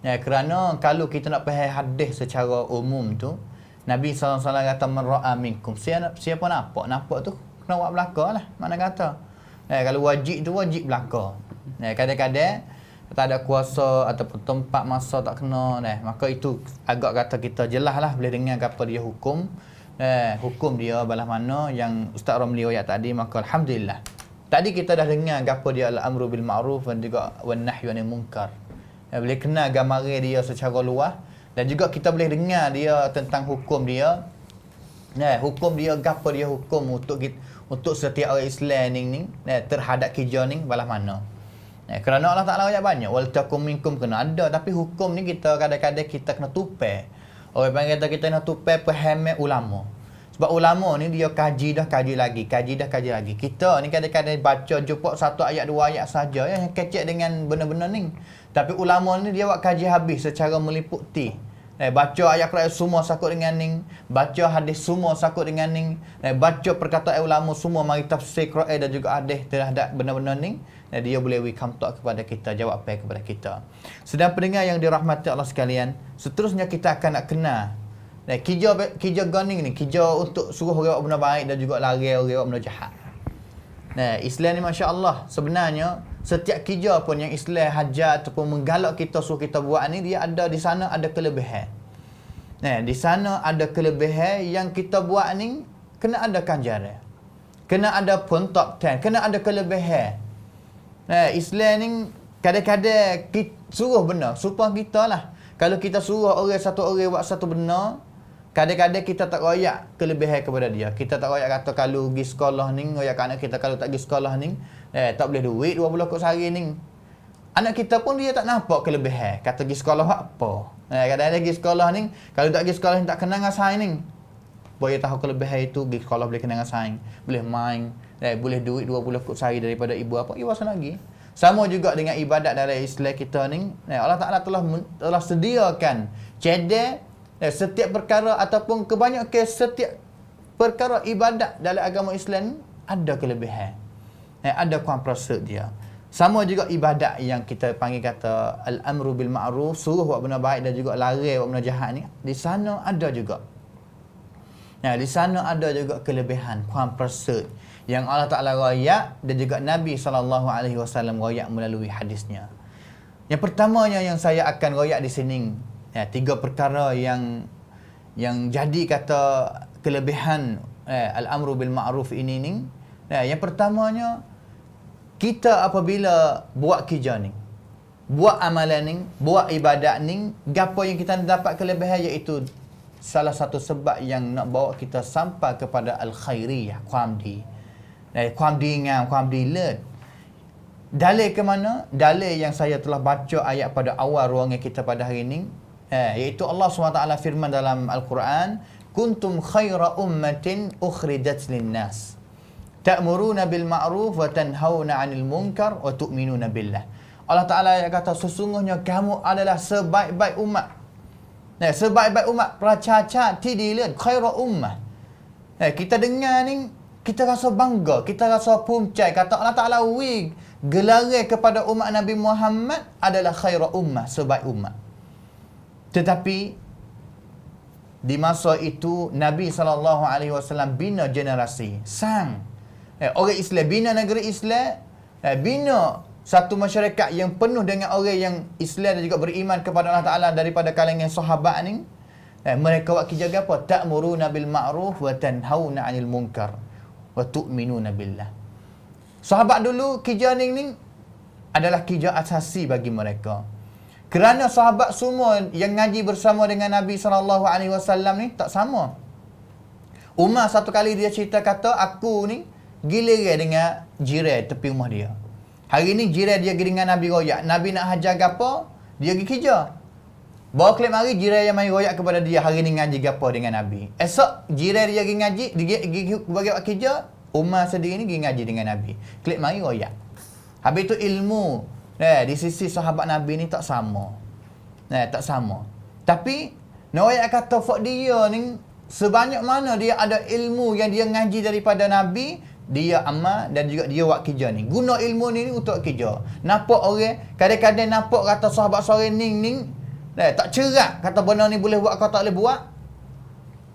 Kerana kalau kita nak faham hadis secara umum tu, Nabi SAW kata man ra'a minkum, siapa nampak tu kena buat belaka lah. Mana kata kalau wajib tu wajib belaka. Kadang-kadang tak ada kuasa ataupun tempat masa tak kena, maka itu agak kata kita jelas lah boleh dengar apa dia hukum. Hukum dia balas mana yang Ustaz Ramli ayat tadi, maka alhamdulillah. Tadi kita dah dengar apa dia al-amru bil ma'ruf dan juga wan nahyu 'anil munkar. Boleh kenal gambaran dia secara luas dan juga kita boleh dengar dia tentang hukum dia. Hukum dia apa dia hukum untuk setiap orang Islam ni terhadap kerja ni balas mana. Kerana Allah Taala ayat banyak wal takum minkum kena ada, tapi hukum ni kita kadang-kadang kita kena tupai. Orang panggil kita kena tupai paham ulama. Sebab ulama ni dia kaji lagi. Kita ni kadang-kadang baca jumpa satu ayat dua ayat saja yang kecek dengan benda-benda ni. Tapi ulama ni dia buat kaji habis secara meliputi. Baca ayat Quran semua sakut dengan ning, baca hadis semua sakut dengan ning, baca perkataan ulama semua mari tafsir Quran dan juga hadis terhadap benda-benda ning, dia boleh welcome talk kepada kita, jawab apa kepada kita. Sedang pendengar yang dirahmati Allah sekalian, seterusnya kita akan nak kenal kija ganing ni, kija untuk suruh orang buat benda baik dan juga larang orang buat benda jahat. Islam ni masya-Allah sebenarnya setiap kerja pun yang Islam hajar ataupun menggalak kita suruh kita buat ni, dia ada di sana ada kelebihan. Di sana ada kelebihan yang kita buat ni kena ada ganjaran. Kena ada pun top 10, kena ada kelebihan. Islam ni kadang-kadang suruh benda supaya kita lah. Kalau kita suruh satu orang buat satu benda, kadang-kadang kita tak royak kelebihan kepada dia. Kita tak royak kata kalau pergi sekolah ni, royak anak kita kalau tak pergi sekolah ni, tak boleh duit 20 kok sehari ni. Anak kita pun dia tak nampak kelebihan. Kata pergi sekolah apa? Kadang-kadang pergi sekolah ni, kalau tak pergi sekolah ni tak kenal dengan sains ni. Boleh tahu kelebihan itu, pergi sekolah boleh kenal dengan sains, boleh main, boleh duit 20 kok sehari daripada ibu apa, ibu asal lagi. Sama juga dengan ibadat dalam Islam kita ni. Allah Ta'ala telah sediakan cedek setiap perkara ataupun kebanyakan setiap perkara ibadat dalam agama Islam ada kelebihan. Ada kualitas dia. Sama juga ibadat yang kita panggil kata al-amru bil ma'ruf, suruh buat benda baik dan juga larang buat benda jahat ni, di sana ada juga. Di sana ada juga kelebihan, kualitas yang Allah Ta'ala royak dan juga Nabi SAW royak melalui hadisnya. Yang pertamanya yang saya akan royak di sini, tiga perkara yang jadi kata kelebihan al-amru bil ma'ruf ini ni. Yang pertamanya, kita apabila buat kerja ni, buat amalan ni, buat ibadat ni, gapo yang kita dapat kelebihan iaitu salah satu sebab yang nak bawa kita sampai kepada al-khairiyah, kuamdi. Kuamdi ngam, kuamdi let. Dalil ke mana? Dalil yang saya telah baca ayat pada awal ruangan kita pada hari ini, iaitu Allah SWT firman dalam Al-Quran, kuntum khaira ummatin ukhrijat linnas ta'muruna bil ma'ruf wa tanhauna 'anil munkar wa tu'minuna billah. Allah Ta'ala kata sesungguhnya kamu adalah sebaik-baik umat. Sebaik-baik umat pracacat tidilan khaira ummah. Kita dengar ni kita rasa bangga, kita rasa puncai kata Allah Ta'ala gelar kepada umat Nabi Muhammad adalah khaira ummah, sebaik umat. Tetapi di masa itu Nabi SAW bina generasi orang Islam, bina negeri Islam, bina satu masyarakat yang penuh dengan orang yang Islam dan juga beriman kepada Allah Ta'ala daripada kalangan sahabat ni. Mereka buat kerja apa? Ta'muruna bil ma'ruf wa tanhauna 'anil munkar wa tu'minuna billah. Sahabat dulu kerja ni adalah kerja asasi bagi mereka. Kerana sahabat semua yang ngaji bersama dengan Nabi SAW ni tak sama. Umar satu kali dia cerita kata, aku ni giliran dengan jiran tepi rumah dia. Hari ni jiran dia pergi dengan Nabi royak. Nabi nak hajar apa? Dia pergi kerja. Bawa klip hari jiran yang main royak kepada dia hari ni ngaji apa dengan Nabi. Esok jiran dia pergi ngaji, dia pergi bagi buat kerja, Umar sendiri ni pergi ngaji dengan Nabi. Klip mari royak. Habis tu ilmu di sisi sahabat Nabi ni tak sama. Tak sama. Tapi Nawayak kata fak dia ni sebanyak mana dia ada ilmu yang dia ngaji daripada Nabi, dia amal dan juga dia buat kerja ni. Guna ilmu ni untuk kerja. Nampak orang kadang-kadang nampak kata sahabat sore ning tak cerak kata benda ni boleh buat kau tak boleh buat.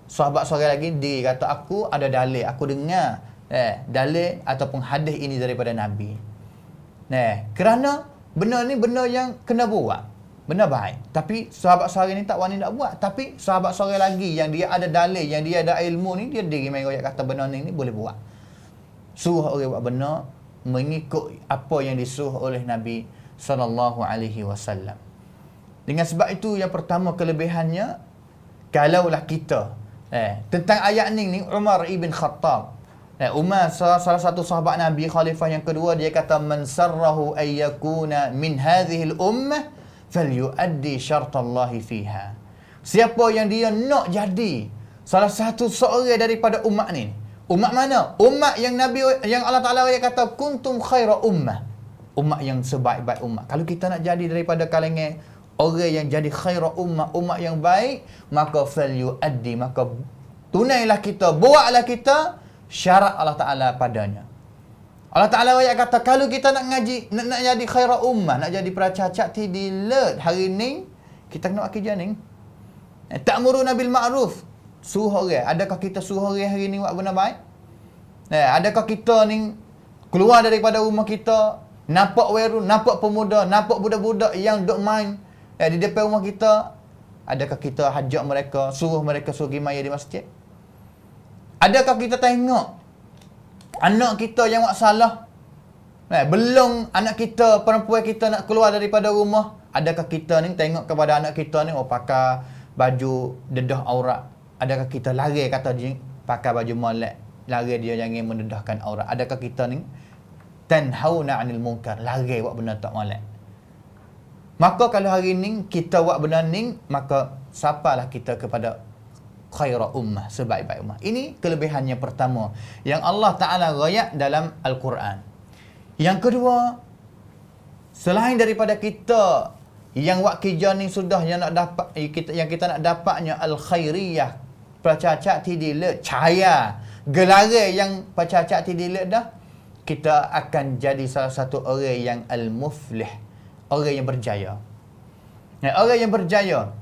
Sahabat sore lagi dia kata aku ada dalil, aku dengar dalil ataupun hadis ini daripada Nabi. Kerana benda ni benda yang kena buat, benda baik. Tapi sahabat sore ni tak wani nak buat. Tapi sahabat sore lagi yang dia ada dalil, yang dia ada ilmu ni, dia diri main royak kata benda ni boleh buat. Suruh orang buat benda mengikut apa yang disuruh oleh Nabi SAW. Dengan sebab itu yang pertama kelebihannya, kalaulah kita tentang ayat ni Umar ibn Khattab, Umar salah satu sahabat Nabi, khalifah yang kedua, dia kata man sarrahu ay yakuna min hadhihi al-ummah falyuaddi syartallahi fiha. Siapa yang dia nak jadi salah satu seorang daripada umat ni. Umat mana? Umat yang Nabi, yang Allah Ta'ala kata kuntum khaira ummah. Umat yang sebaik-baik umat. Kalau kita nak jadi daripada kalangan orang yang jadi khairul ummah, umat yang baik, maka falyuaddi, maka tunailah kita, buatlah kita syarat Allah Ta'ala padanya. Allah Ta'ala kata, kalau kita nak ngaji, nak jadi khairul ummah, nak jadi peracacat tidilat hari ni, kita kena buat kerja ni. Ta'muruna bil ma'ruf, suruh orang. Adakah kita suruh orang hari ni buat benda baik? Adakah kita ni keluar daripada rumah kita, nampak weru, nampak pemuda, nampak budak-budak yang duk main di depan rumah kita, adakah kita hajak mereka, suruh mereka suruh pergi maya di masjid? Adakah kita tengok anak kita yang buat salah, belum anak kita, perempuan kita nak keluar daripada rumah, adakah kita ni tengok kepada anak kita ni, pakai baju dedah aurat, adakah kita lari kata dia pakai baju molek, lari dia jangan mendedahkan aurat? Adakah kita ni tanhauna 'anil munkar, lari buat benda tak molek? Maka kalau hari ni kita buat benda ni, maka sapalah kita kepada khairul ummah, sebaik-baik ummah. Ini kelebihannya pertama yang Allah Ta'ala rakyat dalam Al-Quran. Yang kedua, selain daripada kita yang buat kerja ni sudah yang nak dapat, yang kita nak dapatnya al-khairiyah, percacat tidilat, cahaya, gelara yang percacat tidilat dah, kita akan jadi salah satu orang yang al-muflih, orang yang berjaya. Orang yang berjaya.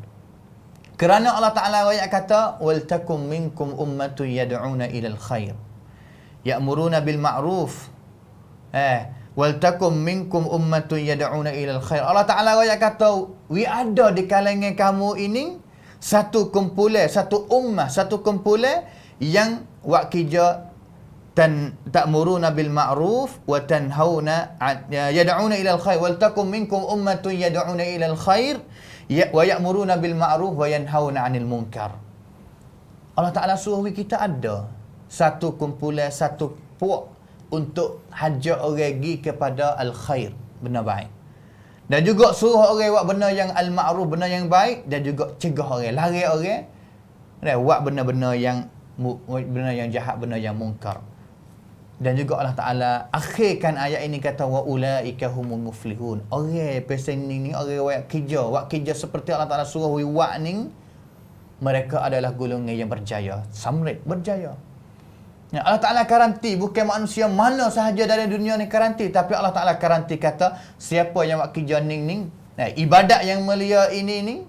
Kerana Allah Ta'ala ayat kata, وَلْتَكُمْ مِنْكُمْ أُمَّةٌ يَدْعُونَ إِلَى الْخَيْرِ يَأْمُرُونَ بِالْمَعْرُوفِ وَلْتَكُمْ مِنْكُمْ أُمَّةٌ يَدْعُونَ إِلَى الْخَيْرِ. Allah Ta'ala ayat kata, ada di kalangan kamu ini satu kumpulan, satu ummah, satu kumpulan yang buat kerja ta'muruna bil ma'ruf wa tanhauna yad'una ila al khair wal takum minkum ummatun yad'una ila al khair wa ya'muruna bil ma'ruf wa yanhauna 'anil munkar. Allah Ta'ala suruh kita ada satu kumpulan, satu puak untuk hajak orang pergi kepada al khair, benda baik. Dan juga suruh orang buat benda yang al ma'ruf, benda yang baik, dan juga cegah orang, lari orang buat benda-benda yang jahat, benda yang munkar. Dan juga Allah Ta'ala akhirkan ayat ini kata wa ulaika humul muflihun. Orang pesan ni orang buat kerja seperti Allah Ta'ala suruh buat ni, mereka adalah golongan yang berjaya, samrit, berjaya. Allah Ta'ala garanti, bukan manusia mana sahaja dalam dunia ni garanti, tapi Allah Ta'ala garanti kata siapa yang buat kerja ni, ibadat yang mulia ini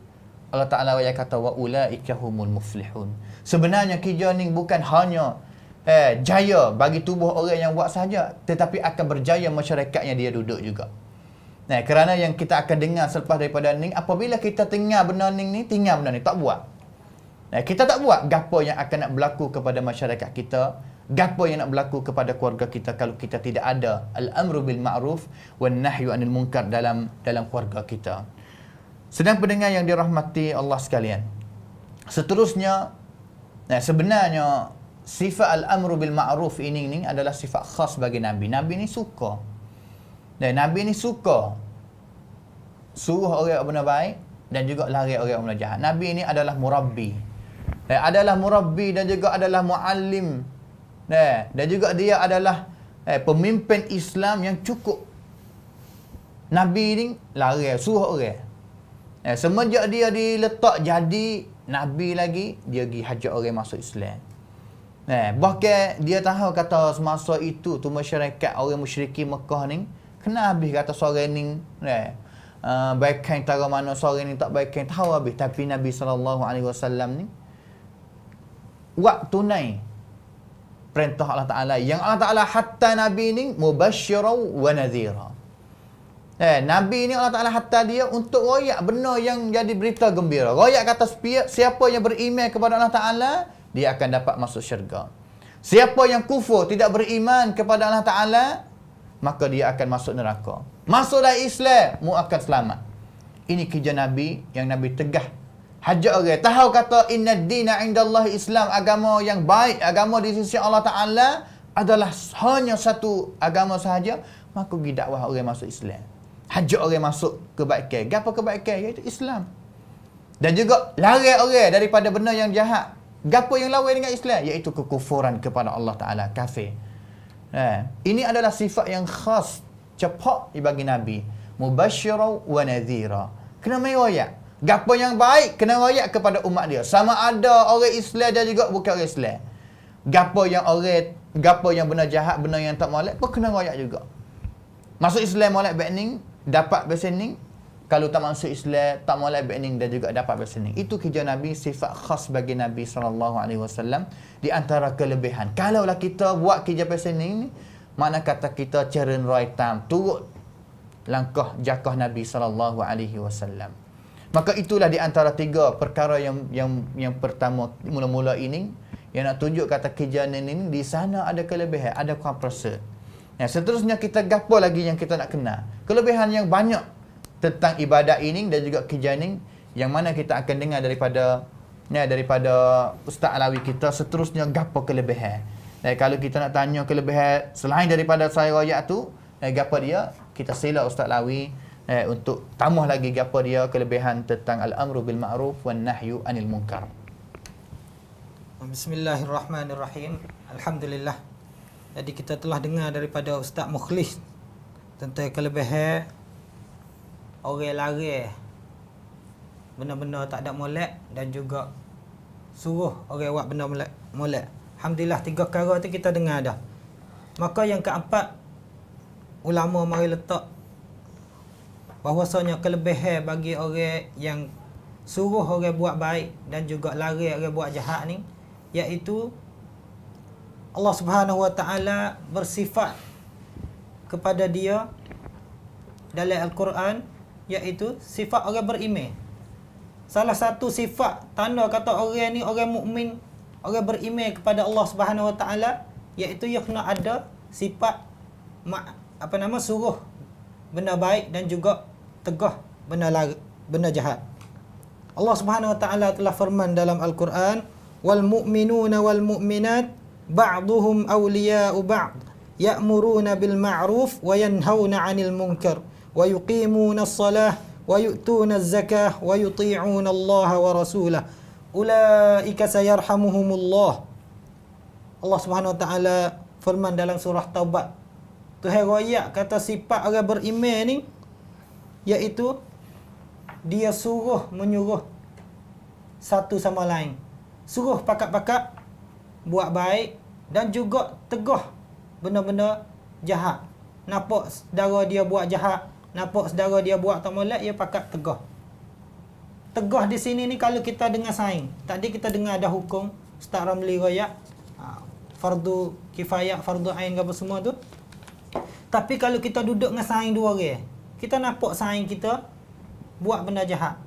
Allah Ta'ala kata wa ulaika humul muflihun. Sebenarnya kerja ni bukan hanya jaya bagi tubuh orang yang buat sahaja, tetapi akan berjaya masyarakat yang dia duduk juga. Kerana yang kita akan dengar selepas daripada ni, apabila kita tinggal benda ni, tak buat. Kita tak buat, gapo yang akan nak berlaku kepada masyarakat kita, gapo yang nak berlaku kepada keluarga kita kalau kita tidak ada al-amru bil ma'ruf wan nahyu 'anil munkar dalam keluarga kita. Sedang pendengar yang dirahmati Allah sekalian, seterusnya, sebenarnya sifat al-amru bil ma'ruf ini adalah sifat khas bagi Nabi. Nabi ni suka. Dan Nabi ni suka suruh orang benda baik dan juga lari orang benda jahat. Nabi ini adalah murabbi. Adalah murabbi dan juga adalah muallim. Dan juga dia adalah pemimpin Islam yang cukup. Nabi ni lari, suruh orang. Semenjak dia diletak jadi Nabi lagi, dia pergi hajat orang masuk Islam. Bahkan dia tahu kata semasa itu tu masyarakat orang musyrikin Mekah ni kena habis kata seorang ni baikkan tara mana seorang ni tak baikkan tahu habis. Tapi Nabi SAW ni buat tunai perintah Allah Ta'ala, yang Allah Ta'ala hatta Nabi ni mubasyirau wa nadhira. Nabi ni Allah Ta'ala hatta dia untuk royak benda yang jadi berita gembira. Royak kata siapa yang beriman kepada Allah Ta'ala, dia akan dapat masuk syurga. Siapa yang kufur, tidak beriman kepada Allah Ta'ala, maka dia akan masuk neraka. Masuklah Islam, mu akan selamat. Ini kerja Nabi yang Nabi tegah hajat orang. Tahu kata inna dina indallahi Islam, agama yang baik, agama di sisi Allah Ta'ala adalah hanya satu agama sahaja, maka pergi dakwah orang masuk Islam. Hajat orang masuk kebaikan. Apa kebaikan? Iaitu Islam. Dan juga lari orang daripada benda yang jahat. Gapo yang lawan dengan Islam? Iaitu kekufuran kepada Allah Ta'ala, kafir. Ini adalah sifat yang khas, cepat bagi Nabi. Mubasyirau wa nadhira. Kena main royak. Gapo yang baik kena royak kepada umat dia. Sama ada orang Islam dan juga bukan orang Islam. Gapo yang benar jahat, benar yang tak molek pun kena royak juga. Masuk Islam molek baik ning, dapat besening. Kalau tak masuk Islam, tak molek baik ning dan juga dapat besening. Itu kerja Nabi, sifat khas bagi Nabi SAW di antara kelebihan. Kalaulah kita buat kerja besening ni, mana kata kita ceren roi tam, turut langkah jakah Nabi SAW. Maka itulah di antara 3 perkara yang pertama mula-mula ini yang nak tunjuk kata kerja ini di sana ada kelebihan, ada kurang perasa. Ya, seterusnya kita gapo lagi yang kita nak kenal. Kelebihan yang banyak tentang ibadat ini dan juga kerja ini yang mana kita akan dengar daripada Ustaz Alawi kita. Seterusnya gapo kelebihan. Dan kalau kita nak tanya kelebihan selain daripada saya royak tu, gapo dia, kita sila Ustaz Alawi untuk tambah lagi gapo dia kelebihan tentang al-amru bil ma'ruf wan nahyu anil munkar. Bismillahirrahmanirrahim. Alhamdulillah. Jadi kita telah dengar daripada Ustaz Mukhlis tentang kelebihan orang lari benar-benar tak ada molek dan juga suruh orang buat benda molek. Alhamdulillah 3 perkara tu kita dengar dah. Maka yang keempat, ulama mari letak bahwasanya kelebihan bagi orang yang suruh orang buat baik dan juga lari orang buat jahat ni, iaitu Allah Subhanahu Wa Taala bersifat kepada dia dalam Al-Quran, iaitu sifat orang beriman. Salah satu sifat tanda kata orang ni orang mukmin, orang beriman kepada Allah Subhanahu Wa Taala, iaitu ia kena ada sifat suruh benda baik dan juga tegah benda jahat. Allah Subhanahu Wa Taala telah firman dalam Al-Quran, wal mu'minuna wal mu'minat ba'duhum awliya'u ba'd ya'muruna bil ma'ruf wa yanhauna 'anil munkar wa yuqimuna as-salah wa yu'tuna az-zakah wa yuti'una Allah wa rasulah ulaika sayarhamuhumullah. Allah Subhanahu Wa Taala firman dalam surah Taubat. Tuhan royak kata sifat orang beriman ni, iaitu dia suruh menyuruh satu sama lain. Suruh pakat-pakat buat baik dan juga tegah benda-benda jahat. Nampak saudara dia buat jahat, nampak saudara dia buat tak molek, ia pakat tegah. Tegah di sini ni kalau kita dengar saing. Tadi kita dengar ada hukum Ustaz Ramli royak fardu kifayah, fardu ain apa semua tu. Tapi kalau kita duduk dengan saing 2 orang, kita nampak saing kita buat benda jahat,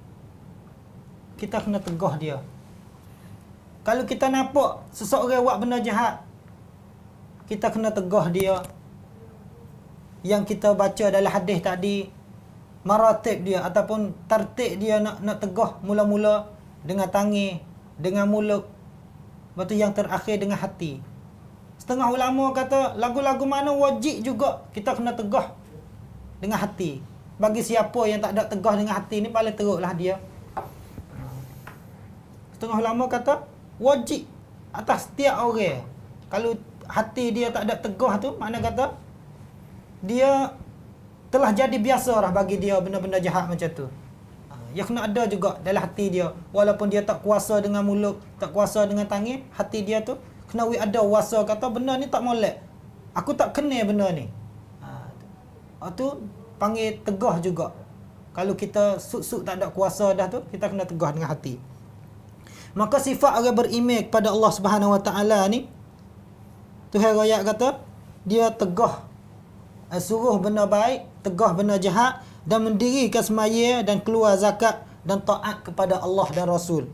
kita kena tegah dia. Kalau kita nampak seseorang buat benda jahat, kita kena tegah dia. Yang kita baca dalam hadis tadi, maratib dia ataupun tertib dia nak tegah, mula-mula dengan tangan, dengan mulut, lepas tu yang terakhir dengan hati. Setengah ulama kata lagu-lagu mana wajib juga kita kena tegah dengan hati. Bagi siapa yang tak ada tegah dengan hati ni, paling teruklah dia. Setengah ulama kata wajib atas setiap orang. Kalau hati dia tak ada tegah tu, makna kata dia telah jadi biasa lah bagi dia benda-benda jahat macam tu. Dia kena ada juga dalam hati dia. Walaupun dia tak kuasa dengan mulut, tak kuasa dengan tangan, hati dia tu kena ada kuasa kata benda ni tak molek. Aku tak kena benda ni. Tu panggil tegah juga. Kalau kita suk-suk tak ada kuasa dah tu, kita kena tegah dengan hati. Maka sifat orang beriman kepada Allah Subhanahu Wa Taala ni, Tuhan royak kata dia tegah, suruh benda baik, tegah benda jahat, dan mendirikan semaya dan keluar zakat dan taat kepada Allah dan Rasul.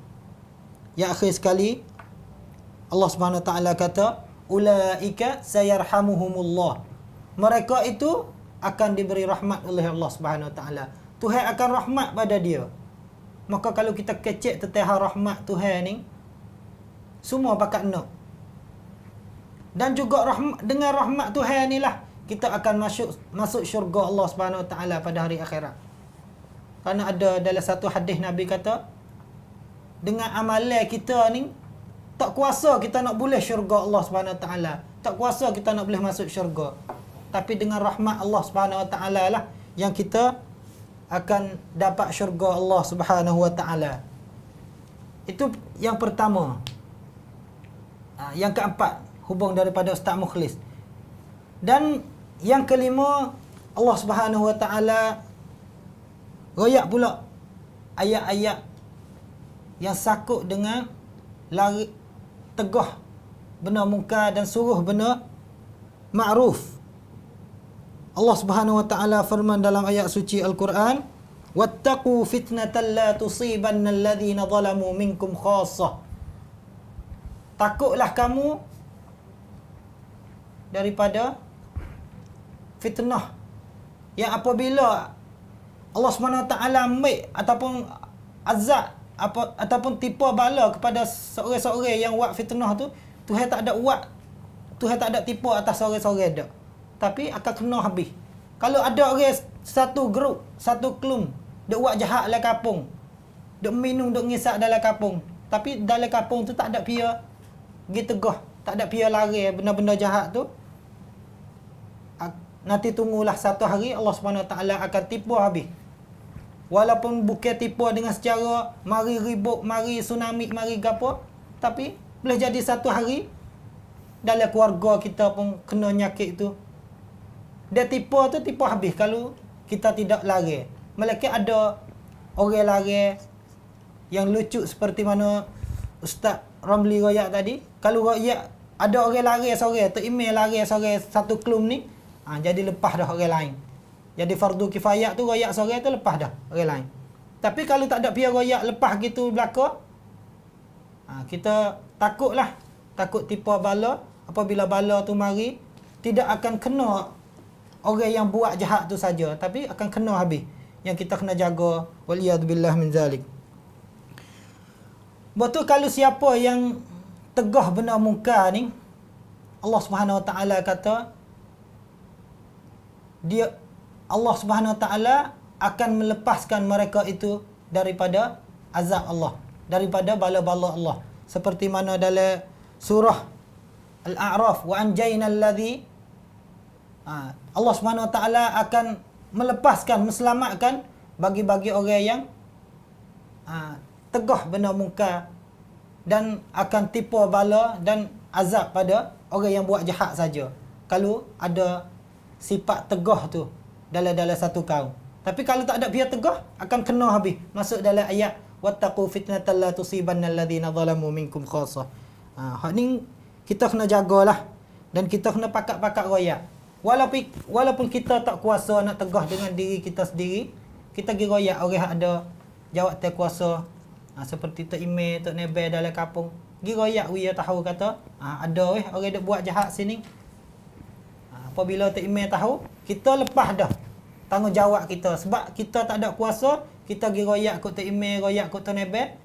Ya akhir sekali, Allah Subhanahu Wa Taala kata ulaika sayarhamuhumullah. Mereka itu akan diberi rahmat oleh Allah Subhanahu Wa Taala. Tuhan akan rahmat pada dia. Maka kalau kita kecek tentang rahmat Tuhan ni, semua pakat nak. Dan juga dengan rahmat Tuhan ni lah kita akan masuk syurga Allah Subhanahu Wa Taala pada hari akhirat. Kerana ada dalam satu hadis Nabi kata, dengan amalan kita ni tak kuasa kita nak boleh syurga Allah Subhanahu Wa Taala. Tak kuasa kita nak boleh masuk syurga. Tapi dengan rahmat Allah Subhanahu Wa Taala lah yang kita akan dapat syurga Allah Subhanahu wa taala. Itu yang pertama. Yang keempat, hubung daripada Ustaz Mukhlis. Dan yang kelima, Allah Subhanahu wa taala royak pula ayat-ayat yang sakut dengan lari tegah benda munkar dan suruh benda ma'ruf. Allah Subhanahu wa taala firman dalam ayat suci Al-Quran, "Wattaqu fitnatan la tusibanna alladhina zalamu minkum khassah." Takutlah kamu daripada fitnah yang apabila Allah Subhanahu wa taala ambil ataupun azab ataupun tipu bala kepada seorang-seorang yang buat fitnah tu, Tuhan tak ada tipu atas seorang-seorang dak. Tapi akan kena habis. Kalau ada orang satu grup, satu kelum duk buat jahat dalam kampung, duk minum, duk ngisak dalam kampung, tapi dalam kampung tu tak ada pia pergi tegah, tak ada pia lari benda-benda jahat tu, nanti tunggulah satu hari Allah Subhanahu Wa Taala akan tipu habis. Walaupun bukan tipu dengan secara mari ribut, mari tsunami, mari gapo, tapi boleh jadi satu hari dalam keluarga kita pun kena nyakit tu. Dia tipu tu tipu habis kalau kita tidak lari. Malaikat ada orang lari yang lucu seperti mana Ustaz Ramli royak tadi. Kalau royak ada orang lari seorang, tu email lari seorang satu kelum ni, jadi lepas dah orang lain. Jadi fardu kifayah tu royak seorang tu lepas dah orang lain. Tapi kalau tak ada pihak royak lepas gitu belaka, kita takutlah, takut tipu bala. Apabila bala tu mari, tidak akan kena orang yang buat jahat tu saja, tapi akan kena habis. Yang kita kena jaga, waliyadzubillah min zalik. Betul kalau siapa yang tegah benda mungkar ni, Allah Subhanahu Wa Taala kata dia, Allah Subhanahu Wa Taala akan melepaskan mereka itu daripada azab Allah, daripada bala-bala Allah. Seperti mana dalam surah Al-A'raf, wa anjayna alladhi, Allah Subhanahu Wa Taala akan melepaskan, meselamatkan bagi orang yang tegah benda mungkar dan akan tipu bala dan azab pada orang yang buat jahat saja. Kalau ada sifat tegah tu dalam satu kaum. Tapi kalau tak ada pihak tegah, akan kena habis. Masuk dalam ayat wattaqu fitnatan la tusibanna alladhina zalamu minkum khassah. Hak ni kita kena jagalah dan kita kena pakat-pakat royak. Walaupun kita tak kuasa nak tegah dengan diri kita sendiri, kita pergi royak orang ada jawatan kuasa, seperti Tok Ime, Tok Nebe dalam kampung. Pergi royak dia tahu kata, ada orang duk buat jahat sini. Apabila Tok Ime tahu, kita lepas dah tanggungjawab kita. Sebab kita tak ada kuasa, kita pergi royak kot Tok Ime, royak kot Tok Nebe.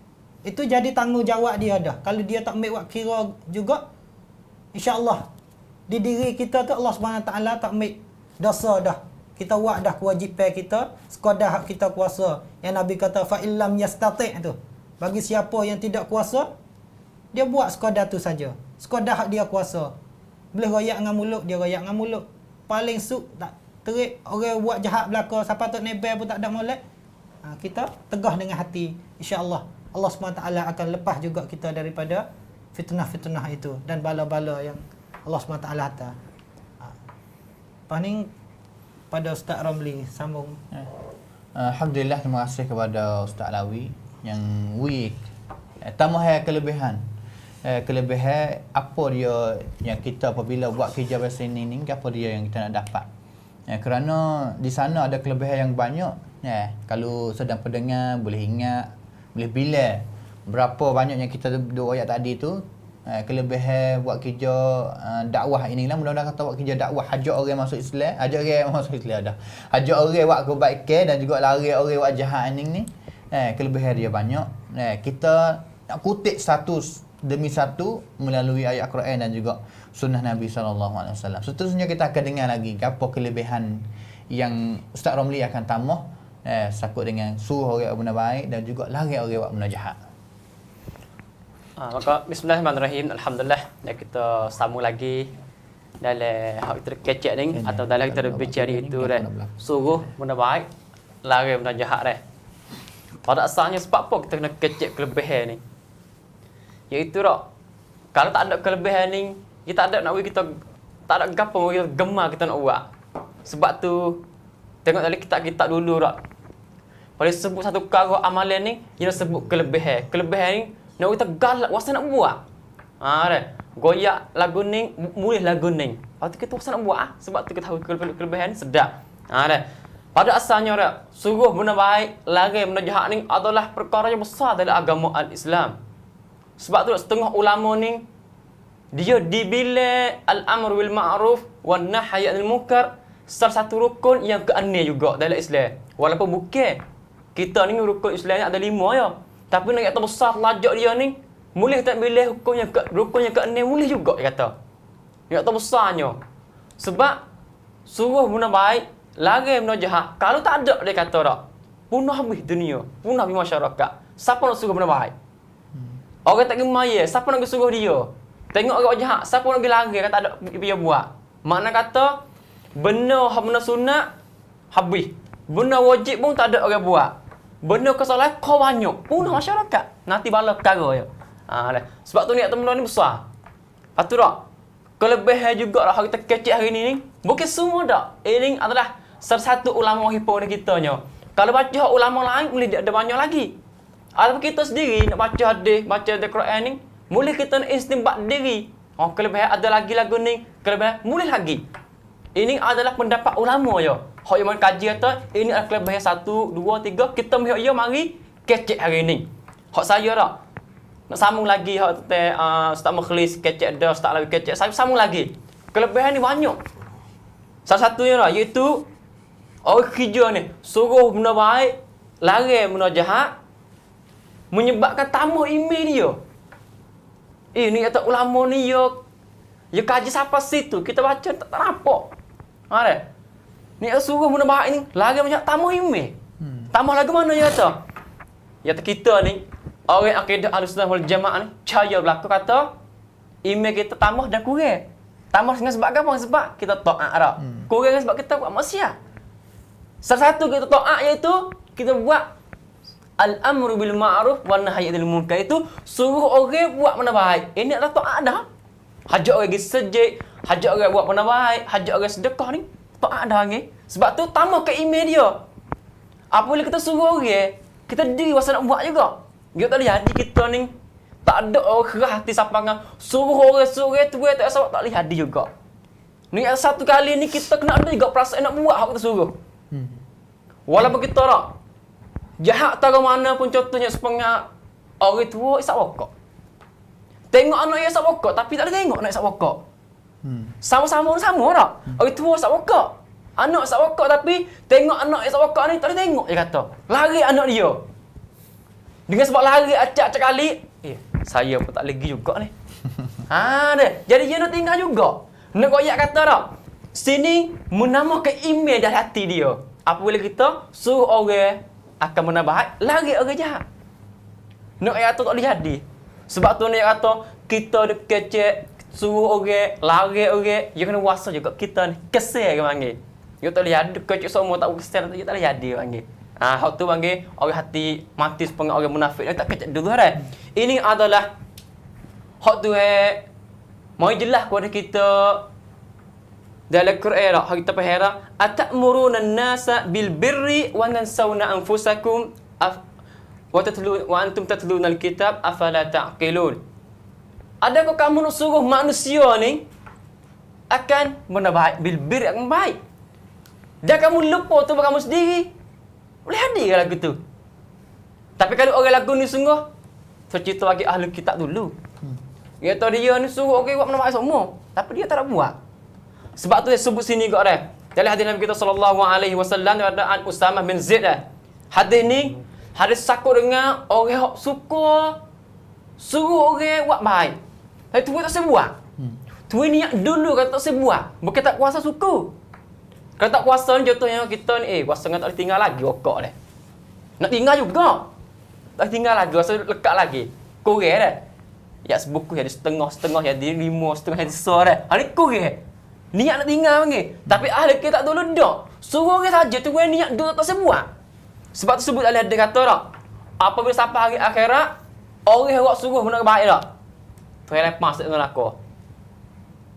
Itu jadi tanggungjawab dia dah. Kalau dia tak ambil buat kira juga, insya-Allah di diri kita tu Allah Subhanahu Taala tak ambil dosa dah. Kita buat dah kewajipan kita, sekadar hak kita kuasa. Yang Nabi kata fa illam yastati' tu. Bagi siapa yang tidak kuasa, dia buat sekadar tu saja. Sekadar hak dia kuasa. Boleh royak dengan mulut, dia royak dengan mulut. Paling tak terik orang buat jahat belaka, siapa Tok Nebel pun tak ada molek. Kita tegah dengan hati, insya-Allah. Allah SWT akan lepas juga kita daripada fitnah-fitnah itu dan bala-bala yang Allah SWT hantar. Lepas ni pada Ustaz Ramli sambung. Alhamdulillah, terima kasih kepada Ustaz Alawi yang tambah kelebihan. Kelebihan apa dia yang kita apabila buat kerja bahasa ini ni, apa dia yang kita nak dapat. Kerana di sana ada kelebihan yang banyak. Kalau sedang pendengar boleh ingat, boleh bilang berapa banyak yang kita duk ayat tadi tu. Kelebihan buat kerja dakwah inilah, mudah-mudahan kata buat kerja dakwah, ajak orang masuk Islam, ajak orang masuk Islam dah. Ajak orang buat kebaikan dan juga lari orang buat jahat ini. Kelebihan dia banyak. Kita nak kutip satu demi satu melalui ayat Quran dan juga sunnah Nabi SAW. Seterusnya kita akan dengar lagi apa kelebihan yang Ustaz Ramli akan tambah sakut dengan suruh orang buat benda baik dan juga lari orang buat benda jahat. Maka bismillahirrahmanirrahim. Alhamdulillah, dan kita sambung lagi dalam hak kita kecek ni atau dalam kita berbicara itu dah suruh benda baik lari benda jahat dah. Pada asalnya sebab apa kita kena kecek kelebihan ni? Iaitu tak, kalau tak ada kelebihan ni, kita ada nak kita tak ada gapo kita gemar kita nak buat. Sebab tu tengok tadi kitab-kitab dulu tak. Pada sebut satu perkara amalan ni, dia sebut kelebihan. Kelebihan ni nak kita galak wasa nak buat. Dah. Goyak lagu ni, mulih lagu ni. Lepas tu kita wasa nak buat sebab tu kita tahu kelebihan ni sedap. Dah. Pada asalnya dah, suruh benda baik, larang benda jahat ni adalah perkara yang besar dalam agama al-Islam. Sebab tu setengah ulama ni dia dibila al-amru bil ma'ruf wan nahyi 'anil munkar salah satu rukun yang keenam juga dalam Islam. Walaupun bukan kita ni rukun Islam ni ada 5 ya. Tapi nak kata besar lajak dia ni, boleh tak bila rukun yang keenam boleh juga dia kata. Dia kata besarnya. Sebab suruh benda baik, larang benda jahat. Kalau tak ada dia kata tak, punah habis dunia, punah habis masyarakat. Siapa nak suruh benda baik? Orang tak gemaya, siapa nak suruh dia? Tengok orang jahat, siapa nak pergi larang kata ada dia buat. Makna kata benda sunat habis. Benda wajib pun tak ada orang buat. Benda kesalahan kau banyak. Punah masyarakat. Nanti bala perkara je. Sebab tu niat teman ni besar. Lepas tu tak, kelebihan juga lah kita kecek hari ni. Bukan semua tak. Ini adalah salah satu ulama hipo ni kitanya. Kalau baca ulama lain boleh ada banyak lagi. Ataupun kita sendiri nak baca hadis, baca Al-Quran ni, boleh kita nak istinbat diri. Kelebihan ada lagi lagu ni, kelebihan boleh lagi. Ini adalah pendapat ulama je. Hak yang kaji kata ini adalah kelebihan 1, 2, 3. Kita melihat ia mari kecek hari ni. Hak saya tak. Nak sambung lagi hak Ustaz Mukhlis kecek dah, Ustaz lagi kecek. Saya sambung lagi. Kelebihan ni banyak. Salah satunya lah iaitu orang kerja ni suruh benda baik, larang benda jahat, menyebabkan tambah email dia. Ni kata ulama ni ya kaji siapa situ, kita baca tak nampak. Ada. Ni suruh benda baik ni, larang banyak tambah email. Tambah lagu mana dia kata? Ya kita ni orang akidah Ahlussunnah wal Jamaah ni percaya berlaku kata email kita tambah dan kurang. Tambah dengan sebab apa? Sebab kita taat dah. Kurang sebab kita buat maksiat. Salah satu kita taat iaitu kita buat al-amru bil ma'ruf wan nahyi 'anil munkar, itu suruh orang buat benda baik. Ini adalah taat dah. Hajak orang pergi sejid, hajak orang buat benda baik, hajak orang sedekah ni taat dah ni. Sebab tu tambah ke email dia. Apabila kita suruh orang, kita diri wasa nak buat juga. Dia tak boleh jadi kita ni tak ada orang kerah hati siapa ngah suruh orang tu tak sebab tak boleh jadi juga. Ni satu kali ni kita kena ada juga perasaan nak buat hak kita suruh. Walaupun kita tak jahat tak mana pun, contohnya sepengah orang tua isap rokok. Tengok anak dia isap rokok tapi tak ada tengok anak isap rokok. Sama-sama tak? Orang tua isap rokok. Anak isap rokok tapi tengok anak isap rokok ni tak ada tengok dia kata. Lari anak dia. Dengan sebab lari acak-acak kali, saya pun tak lagi juga ni. Deh. Jadi dia nak tinggal juga. Nak koyak kata tak? Sini menamakan email dalam hati dia. Apabila kita suruh orang akan menambah lari orang jahat. Nak kata tak boleh jadi. Sebab tu nak kata kita dek kecek suruh orang lari orang, dia kena wasa juga kita ni. Kesal ke panggil. Dia tak boleh jadi kecek semua tak kesal, dia tak boleh jadi panggil. Hak tu panggil orang hati mati sepengah orang munafik tak kecek dulu dah. Ini adalah hak tu mau jelas kepada kita dalam Quran hak kita faham atamuruna an-nasa bil birri wa tansawna anfusakum wa antum tatluna al-kitab afala ta'qilun. Adakah kamu nak suruh manusia ni akan benda baik, bil birri akan baik? Dan kamu lupa tu kamu sendiri. Boleh hadir lagu tu. Tapi kalau orang lagu ni sungguh cerita bagi ahli kitab dulu. Dia tahu dia ni suruh orang buat benda baik semua, tapi dia tak nak buat. Sebab tu dia sebut sini juga dah. Dalam hadis Nabi kita sallallahu alaihi wasallam daripada Usamah bin Zaid dah. Hadis ni hadis sakut dengan orang suka suruh orang buat baik. Tapi tu tak sebuat. Tu niat dulu kata tak sebuat. Bukan tak kuasa suku. Kalau tak kuasa ni contohnya kita ni kuasa tak boleh tinggal lagi rokok dah. Nak tinggal juga. Tak tinggal lagi, rasa lekat lagi. Kurang dah. Ya sebuku jadi setengah jadi 5, setengah jadi besar dah. Ni kurang. Niat nak tinggal panggil. Tapi ahli kita tak dulu dak. Suruh orang saja tu niat dulu tak sebuat. Sebab tu sebut Ali dia kata tak, apabila sampai hari akhirat, orang yang suruh benda baik tak, tu yang lepas dengan aku.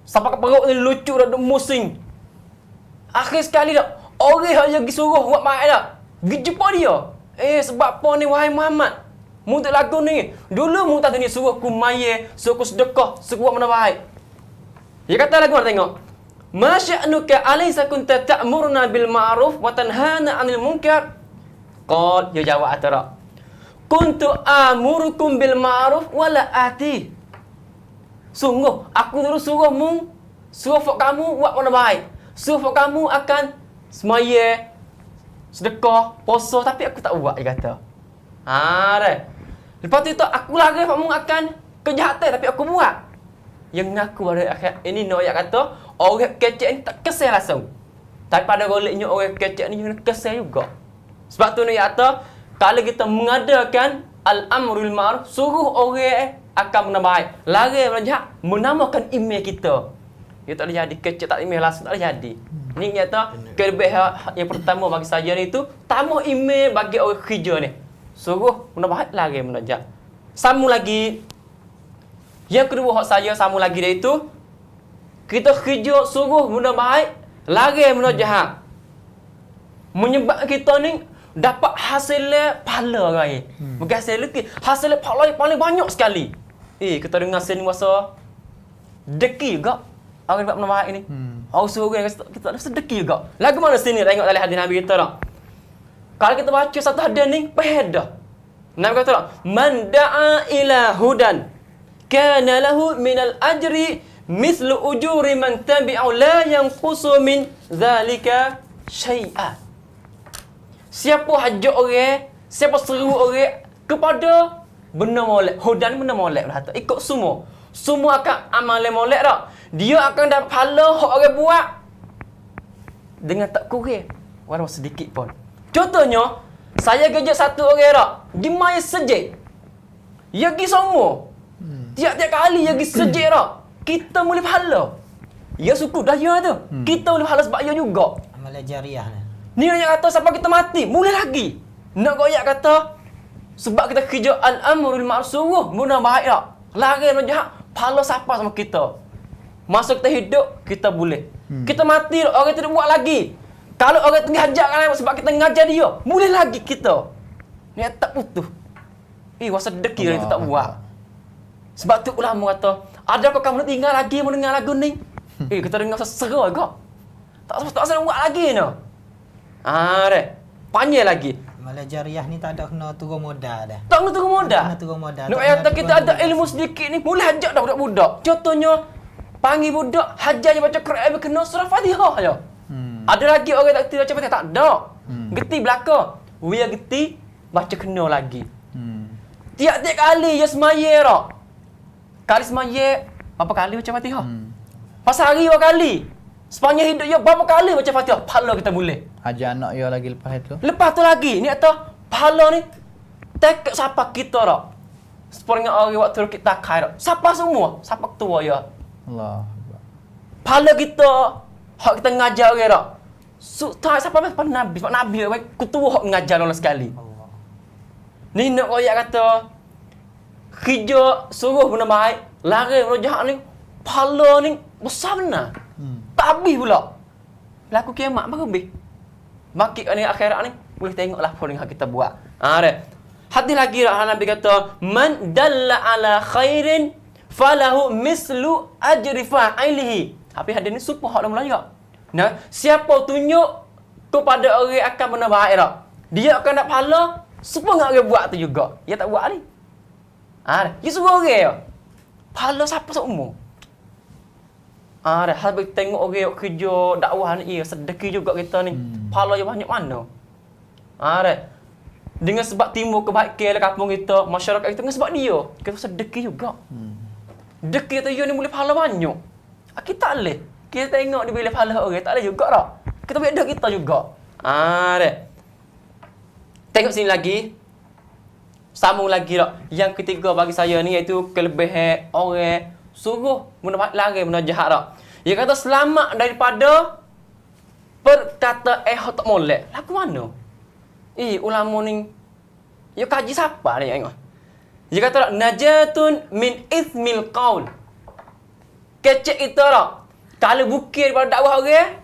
Sampai ke perut ni lucu dah musing. Akhir sekali tak, orang yang disuruh buat baik tak, pergi jumpa dia. Sebab apa ni wahai Muhammad? Mu tak lagu ni. Dulu mu tak ni suruh ku mayar, suruh ku sedekah, suruh buat benda baik. Dia kata lagu nak tengok. Ma sya'nuka alaysa kunta ta'muruna bil ma'ruf wa tanhana 'anil munkar? Qal, dia jawab atara. Kuntu amurukum bil ma'ruf wa la ati. Sungguh aku dulu suruh kamu buat benda baik. Suruh kamu akan semaya, sedekah, puasa, tapi aku tak buat, dia kata. Dah. Lepas tu aku lari kamu akan kejahatan, tapi aku buat. Yang ngaku pada akhir ini ayat kata orang kecek ni tak kesal langsung. Tapi pada goliknya orang kecek ni kesal juga. Sebab tu ni kata kalau kita mengadakan al-amrul ma'ruf, suruh orang akan benda baik, lari benda jahat, menamakan email kita. Dia tak boleh jadi kecek, tak email langsung, tak boleh jadi. Ni kata kelebihan yang pertama bagi saya ni tu tambah email bagi orang kerja ni. Suruh benda baik, lari benda jahat. Sambung lagi. Yang kedua hak saya sambung lagi dia itu, kita kerja suruh benda baik, lari benda jahat. Menyebab kita ni dapat hasil pahala raya. Bukan hasil lagi, hasil pahala yang paling banyak sekali. Kita dengar sini masa deki juga orang buat benda baik ni. Orang suruh kita ada sedeki juga. Lagu mana sini tengok dalam hadis Nabi kita tak? Kalau kita baca satu hadis ni, beda. Nabi kata tak, man da'a ila hudan kana lahu minal ajri mislu ujuri man tabi'u la yanqusu min zalika syai'an. Siapa hajak orang, siapa seru orang kepada benda molek, hudan benda molek dah tak, ikut semua. Semua akan amalan molek tak. Dia akan dapat pahala hak orang buat dengan tak kurang walau sedikit pun. Contohnya, saya kerja satu orang tak, dia main sejik. Dia pergi semua. Tiap-tiap kali dia pergi sejik tak, kita boleh pahala. Ya syukur dah ya tu. Kita boleh pahala sebab ya juga. Amalan jariah ni. Ni ayat kata sampai kita mati, boleh lagi. Nak ayat kata sebab kita kerja al-amrul ma'ruf, suruh benda baik tak, larang benda jahat, pahala siapa sama kita. Masa kita hidup, kita boleh. Kita mati, orang tidak buat lagi. Kalau orang tengah hajar kan sebab kita ngajar dia, boleh lagi kita. Ni tak putus. Wasa deki kita tak buat. Sebab tu ulama kata, adakah kamu nak tinggal lagi mendengar lagu ni? Kita dengar seseru juga. Tak usah buat lagi no. Deh. Panjang lagi. Amalan jariah ni tak ada kena turun modal dah. Tak kena turun modal. Kena turun modal. Nak kata kita ada ilmu sedikit ni, boleh hajar dah budak-budak. Contohnya, panggil budak, hajar je baca Quran kena surah Fatihah je. Ada lagi orang tak kerti baca Fatihah? Tak ada. Geti belakang. Dia geti, baca kena lagi. Tiap-tiap kali dia semaya tak. Kali semaya, berapa kali baca Fatihah? Pasal hari berapa kali? Sepanjang hidup dia berapa kali baca Fatihah? Pahala kita boleh. Ajar anak dia lagi lepas itu. Lepas tu lagi, ni kata pahala ni tekad siapa kita tak. Seperti orang waktu kita kaya tak. Siapa semua? Siapa ketua ya? Allah. Pahala kita, hak kita ngajar orang tak. Tak siapa Nabi, sebab Nabi ketua hak ngajar orang sekali. Allah. Ni nak ayat kata kerja suruh benda baik, larang benda jahat ni, pahala ni besar benar. Tak habis pula. Laku kiamat baru habis. Makin ni akhirat ni boleh tengoklah apa yang kita buat. Dah. Hadis lagi Nabi kata, man dalla ala khairin falahu mislu ajri fa'ilihi. Tapi hadis ni super hak dalam juga. Nah, siapa tunjuk kepada orang akan benda baik tak, dia akan dapat pahala super dengan orang buat tu juga. Dia tak buat ni. Dia suruh orang je. Pahala siapa semua. Habis tengok orang kerja dakwah ni, sedekah juga kita ni. Pahala yang banyak mana. Dengan sebab timbul kebaikan dalam kampung kita, masyarakat kita, dengan sebab dia, kita sedekah juga. Sedekah tu dia ni boleh pahala banyak. Kita tak boleh. Kita tengok dia boleh pahala orang, tak boleh juga tak. Kita boleh dah kita juga. Tengok sini lagi. Sambung lagi tak. Yang ketiga bagi saya ni iaitu kelebihan orang suruh benda larang benda jahat tak. Dia kata selamat daripada perkataan tak molek. Lagu mana? Ulama ni ya kaji siapa ni tengok. Dia kata najatun min ithmil qaul. Kecek kita tak. Kalau bukir daripada dakwah orang,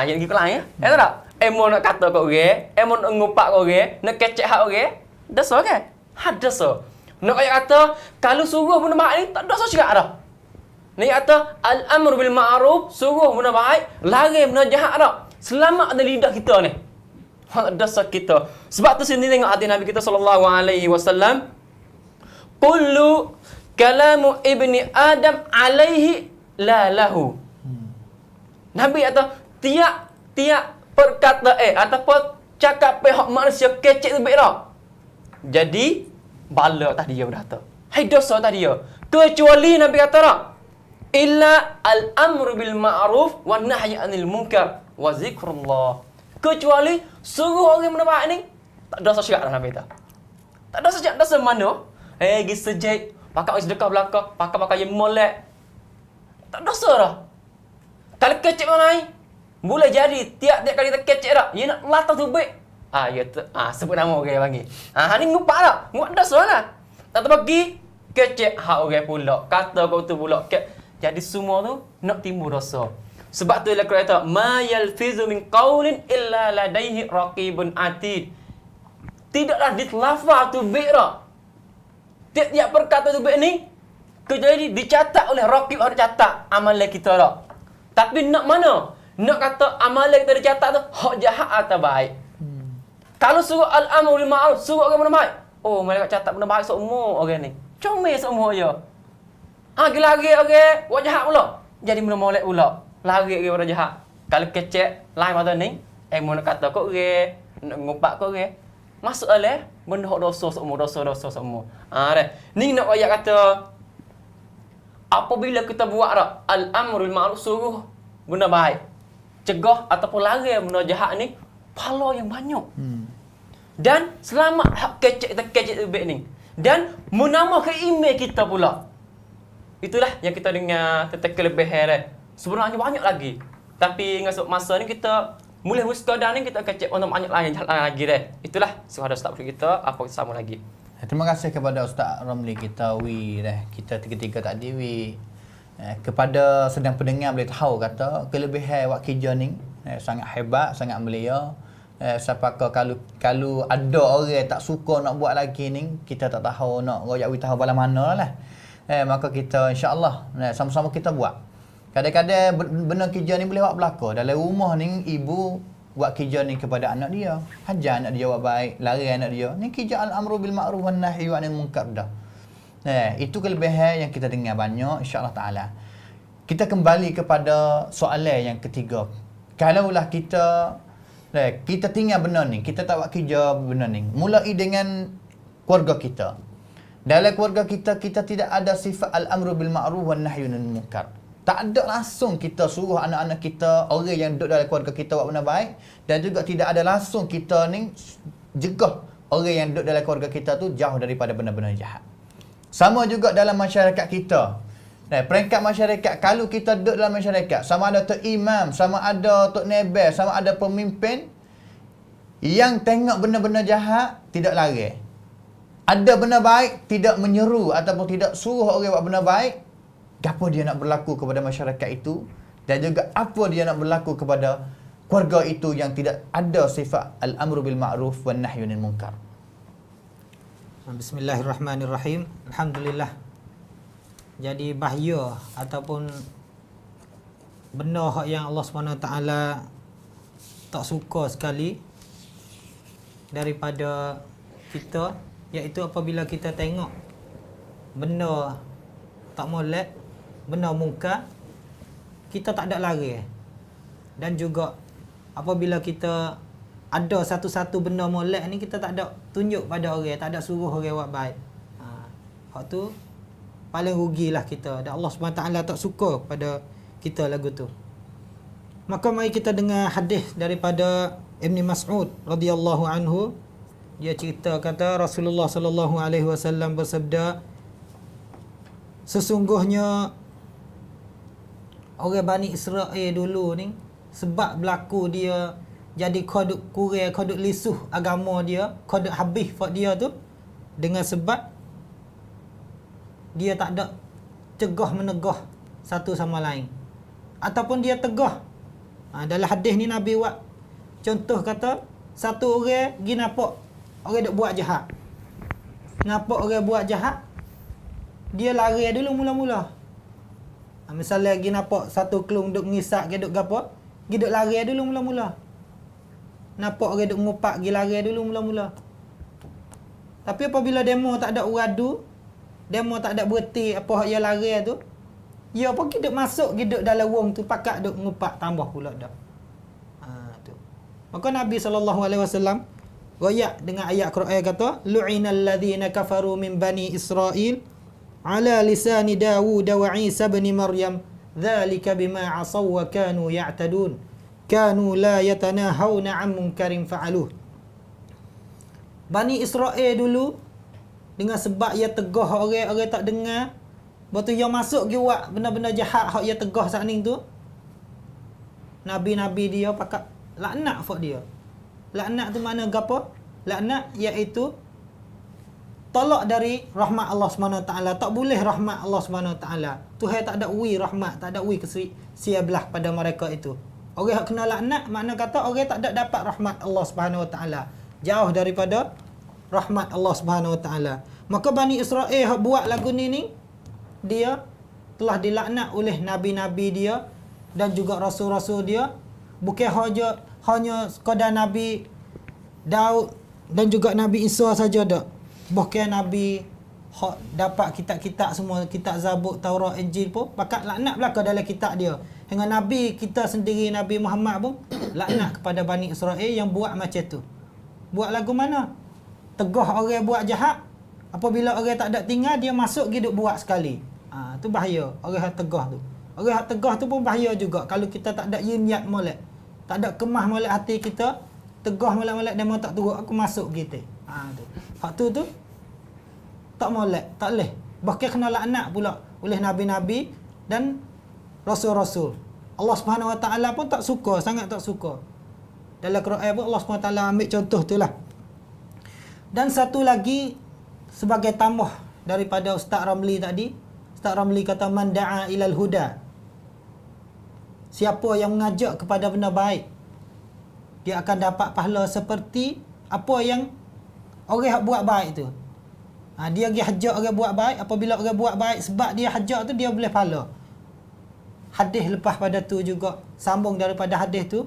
yang pergi kelas ya. Tahu tak? Emo nak kata kau orang, emo nak ngupak kau orang, nak kecek hak orang, dosa kan? Had dosa. Nak kata kalau suruh benda baik ni tak dosa juga dah. Ni kata al-amru bil ma'ruf, suruh benda baik, larang benda jahat dah. Selamat ada lidah kita ni. Hak dosa kita. Sebab tu sini tengok hadis Nabi kita sallallahu alaihi wasallam. Kullu kalamu ibni Adam alaihi la lahu. Nabi kata tiap perkataan ataupun cakap pihak manusia kecek tu baik dah. Jadi bala tadi dia berkata. Hai dosa tadi dia. Kecuali Nabi kata tak. Illa al-amru bil ma'ruf wan nahyi 'anil munkar wa zikrullah. Kecuali suruh orang benda baik ni tak dosa syirak dah Nabi kata. Tak dosa syirak, dosa mana? Gi sejek, pakai sedekah belaka, pakai yang molek. Tak dosa dah. Kalau kecek mana ni? Boleh jadi tiap-tiap kali kita kecek dah. Dia nak latah tu baik. Sebut nama orang panggil. Ni ngupak tak? Ngupak dosa lah. Tak terbagi kecek hak orang pula. Kata kau tu pula. Jadi semua tu nak timbul dosa. Sebab tu Allah kata, "Ma yalfizu min qaulin illa ladaihi raqibun atid." Tidaklah ditlafaz tu baik dah. Tiap-tiap perkataan tu baik ni kecuali dicatat oleh raqib, harus catat amalan kita dah. Tapi nak mana? Nak kata amalan kita dicatat tu hak jahat atau baik. Kalau suruh al-amru bil ma'ruf, suruh orang benda baik. Mereka catat benda baik seumur orang ni. Comel seumur je. Lari orang buat jahat pula. Jadi benda molek pula. Lari orang buat jahat. Kalau kecek lain mata ni, nak kata kau orang, nak ngupak kau orang. Masuk oleh benda hak dosa seumur, dosa seumur. Ni nak ayat kata apabila kita buat dak al-amru bil ma'ruf, suruh benda baik, cegah ataupun larang benda jahat ni, pahala yang banyak. Dan selamat hak kecek baik ni. Dan menambahkan iman kita pula. Itulah yang kita dengar tentang kelebihan dia. Sebenarnya banyak lagi. Tapi dengan masa ni kita mulai sekadar ni kita kecek untuk banyak lagi deh. Itulah suara Ustaz kita. Apa kita sama lagi. Terima kasih kepada Ustaz Ramli kita kita tiga-tiga tadi kepada sedang pendengar boleh tahu kata kelebihan wak kerja ni sangat hebat, sangat mulia. Siapa kalau ada orang tak suka nak buat lagi ni, kita tak tahu nak royak tahu bala mana lah. Maka kita insya-Allah sama-sama kita buat. Kadang-kadang benda kerja ni boleh buat berlaku dalam rumah ni, ibu buat kerja ni kepada anak dia, hajar anak dia buat baik, lari anak dia. Ni kerja al-amru bil ma'ruf wan nahyi 'anil munkar dah. Itu kelebihan yang kita dengar banyak insya-Allah taala. Kita kembali kepada soalan yang ketiga. Kalaulah kita tinggal benda ni, kita tak buat kerja benda ni, mulai dengan keluarga kita. Dalam keluarga kita tidak ada sifat al-amru bil ma'ruf wan nahyi 'anil munkar. Tak ada langsung kita suruh anak-anak kita, orang yang duduk dalam keluarga kita buat benda baik, dan juga tidak ada langsung kita ni jegah orang yang duduk dalam keluarga kita tu jauh daripada benda-benda jahat. Sama juga dalam masyarakat kita. Peringkat masyarakat, kalau kita duduk dalam masyarakat, sama ada tok imam, sama ada tok nebel, sama ada pemimpin yang tengok benda-benda jahat tidak lari. Ada benda baik tidak menyeru ataupun tidak suruh orang buat benda baik. Apa dia nak berlaku kepada masyarakat itu, dan juga apa dia nak berlaku kepada keluarga itu yang tidak ada sifat al-amru bil ma'ruf wan nahyi 'anil munkar. Bismillahirrahmanirrahim. Alhamdulillah. Jadi bahaya ataupun benda yang Allah SWT tak suka sekali daripada kita, iaitu apabila kita tengok benda tak molek, benda mungkar, kita tak ada lari. Dan juga apabila kita ada satu-satu benda molek ni, kita tak ada tunjuk pada orang, tak ada suruh orang buat baik. Hak tu paling rugilah kita, dan Allah SWT tak suka pada kita lagu tu. Maka mari kita dengar hadis daripada Ibn Mas'ud radhiyallahu anhu. Dia cerita kata Rasulullah sallallahu alaihi wasallam bersabda, sesungguhnya orang Bani Israel dulu ni, sebab berlaku dia jadi kau duk kurang, kau duk lisuh agama dia, kau duk habis fak dia tu dengan sebab dia tak ada cegah menegah satu sama lain. Ataupun dia tegah. Dalam hadis ni Nabi buat contoh kata, satu orang pergi nampak orang duk buat jahat. Nampak orang buat jahat, dia lari dulu mula-mula. Misalnya pergi nampak satu kelung duk ngisak ke duk gapo, pergi duk lari dulu mula-mula. Nampak orang duk ngupak, pergi lari dulu mula-mula. Tapi apabila demo tak ada uradu, demo tak ada berhenti apa yang lari tu, ya apa kita masuk kita dalam wong tu pakak duk ngupak tambah pula dak. Tu. Maka Nabi SAW royak dengan ayat Quran kata, lu'inal ladzina kafaru min bani Israil ala lisani Dawud wa Isa bin Maryam dzalika bima asaw wa kanu ya'tadun kanu la yatanahawna 'an munkarin fa'aluh. Bani Israel dulu dengan sebab ia tegah orang-orang tak dengar, waktu yang masuk dia buat benda-benda jahat hak ia tegah saat ni tu, nabi-nabi dia pakak laknat fak dia. Laknat tu mana gapo? Laknat iaitu tolak dari rahmat Allah SWT. Tak boleh rahmat Allah SWT. Tuhan tak ada ui rahmat, tak ada ui kesia belah pada mereka itu. Orang yang kena laknat makna kata orang tak ada dapat rahmat Allah SWT. Jauh daripada rahmat Allah SWT. Maka Bani Israel yang buat lagu ni dia telah dilaknat oleh nabi-nabi dia dan juga rasul-rasul dia. Bukan hanya sekadar Nabi Daud dan juga Nabi Isa saja dak. Bahkan Nabi dapat kitab-kitab semua, kitab Zabur, Taurat, Injil pun pakat laknat belaka dalam kitab dia. Hingga Nabi kita sendiri, Nabi Muhammad pun laknat kepada Bani Israel yang buat macam tu. Buat lagu mana? Tegah orang buat jahat, apabila orang tak ada tinggal, dia masuk dia duk buat sekali. Tu bahaya, orang yang tegah tu. Orang yang tegah tu pun bahaya juga. Kalau kita tak ada niat molek, tak ada kemah molek hati kita, tegah molek-molek dia mau tak turut, aku masuk kita. Tu. Hak tu tak molek, tak leh. Bahkan kena laknat pula oleh nabi-nabi dan rasul-rasul. Allah Subhanahu Wa Taala pun tak suka, sangat tak suka. Dalam Quran pun Allah Subhanahu Wa Taala ambil contoh tu lah. Dan satu lagi sebagai tambah daripada Ustaz Ramli tadi, Ustaz Ramli kata man da'a ilal huda. Siapa yang mengajak kepada benda baik, dia akan dapat pahala seperti apa yang orang buat baik tu. Dia pergi hajak orang buat baik, apabila orang buat baik sebab dia hajak tu, dia boleh pahala. Hadis lepas pada tu juga sambung daripada hadis tu,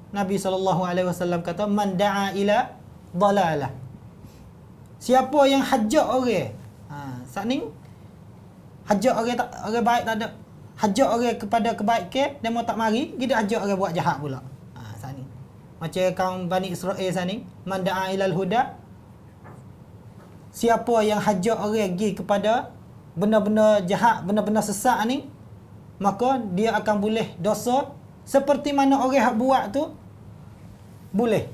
Nabi SAW kata man da'a ila dalalah. Siapa yang hajak orang, saat ni hajak orang baik tak ada, hajak orang kepada kebaikan, dia mau tak mari, dia hajak orang buat jahat pula. Saat ni macam kaum Bani Israel saat ni, man da'a ilal huda. Siapa yang hajak orang pergi kepada benda-benda jahat, benda-benda sesat ni, maka dia akan boleh dosa seperti mana orang yang buat tu boleh.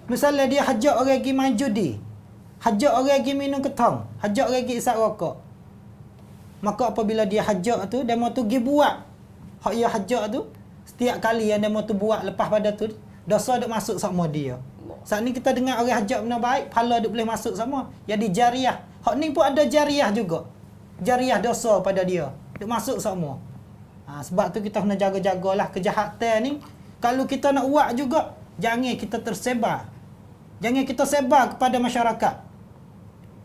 Misalnya dia hajak orang pergi main judi, hajak orang pergi minum ketong, hajak orang pergi isap rokok. Maka apabila dia hajak tu, dia mau tu pergi buat hak dia hajak tu, setiap kali yang dia mau tu buat lepas pada tu, dosa duk masuk sama dia. Saat ni kita dengar orang hajak benda baik, pahala duk boleh masuk sama. Jadi jariah. Hak ni pun ada jariah juga. Jariah dosa pada dia, duk masuk sama. Sebab tu kita kena jaga-jagalah kejahatan ni. Kalau kita nak buat juga, jangan kita tersebar. Jangan kita sebar kepada masyarakat.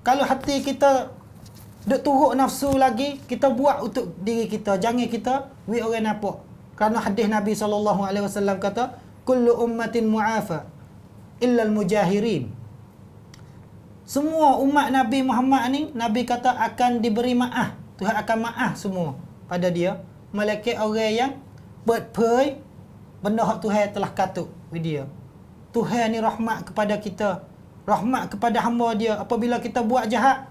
Kalau hati kita duk turut nafsu lagi, kita buat untuk diri kita. Jangan kita buat orang nampak. Kerana hadis Nabi SAW kata, kullu ummatin mu'afa illa al-mujahirin. Semua umat Nabi Muhammad ni, Nabi kata akan diberi maaf. Tuhan akan maaf semua pada dia. Malaikat orang yang berperi benda hak Tuhan telah katuk with dia. Tuhan ni rahmat kepada kita, rahmat kepada hamba dia. Apabila kita buat jahat,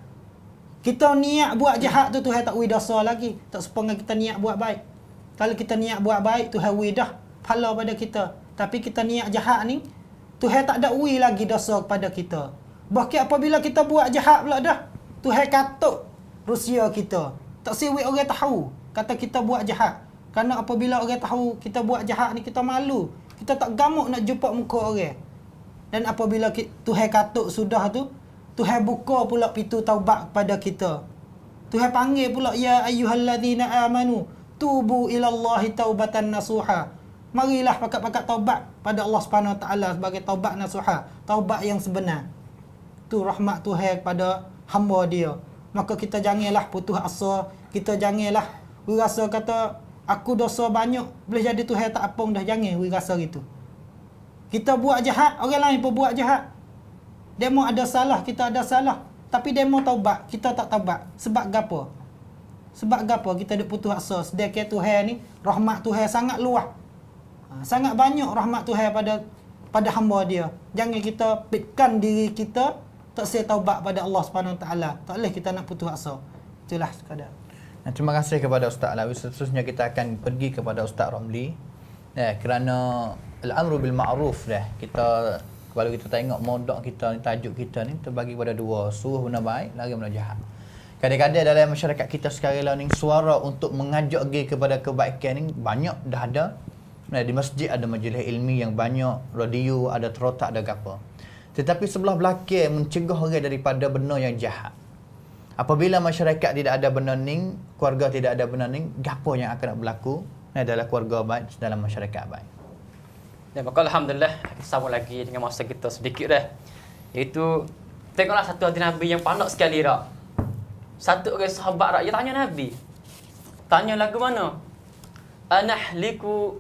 kita niat buat jahat tu, Tuhan tak ui dosa lagi. Tak sepengang kita niat buat baik. Kalau kita niat buat baik, Tuhan ui dah pahala pada kita. Tapi kita niat jahat ni, Tuhan tak ada ui lagi dosa kepada kita. Bahkan apabila kita buat jahat pula dah, Tuhan katuk rusia kita. Tak siwi orang tahu kata kita buat jahat. Kerana apabila orang tahu kita buat jahat ni, kita malu. Kita tak gamuk nak jumpa muka orang. Dan apabila Tuhan katuk sudah tu, Tuhan buka pula pintu taubat kepada kita. Tuhan panggil pula, ya ayyuhallazina amanu tubu ilallahi taubatan nasuha. Marilah pakat-pakat taubat pada Allah Subhanahu Wa Taala sebagai taubat nasuha, taubat yang sebenar. Tu rahmat Tuhan kepada hamba dia. Maka kita janganlah putus asa, kita janganlah rasa kata aku dosa banyak, boleh jadi Tuhan tak apung dah, jangan rasa gitu. Kita buat jahat, orang lain pun buat jahat. Demo ada salah, kita ada salah. Tapi demo taubat, kita tak taubat. Sebab gapo? Sebab gapo kita duk putus asa? Sedekah Tuhan ni, rahmat Tuhan sangat luas. Sangat banyak rahmat Tuhan pada hamba dia. Jangan kita pitkan diri kita tak saya taubat pada Allah Subhanahu Wa Taala. Tak boleh kita nak putus asa. Itulah sekadar. Terima kasih kepada Ustaz Alawi. Seterusnya kita akan pergi kepada Ustaz Ramli. Kerana al-amru bil ma'ruf dah. Kita kalau kita tengok modok kita ni, tajuk kita ni terbagi pada dua, suruh benda baik, larang benda jahat. Kadang-kadang dalam masyarakat kita sekarang ni suara untuk mengajak pergi kepada kebaikan ni banyak dah ada. Di masjid ada majlis ilmi yang banyak, radio, ada terotak, ada gapo. Tetapi sebelah belakang mencegah orang daripada benda yang jahat. Apabila masyarakat tidak ada benda ni, keluarga tidak ada benda ni, gapo yang akan berlaku adalah keluarga baik dalam masyarakat baik. Dan maka alhamdulillah sama lagi dengan masa kita sedikit dah. Iaitu tengoklah satu hadis Nabi yang pandai sekali dak. Satu orang sahabat dak dia tanya Nabi. Tanya lagu mana? Anahliku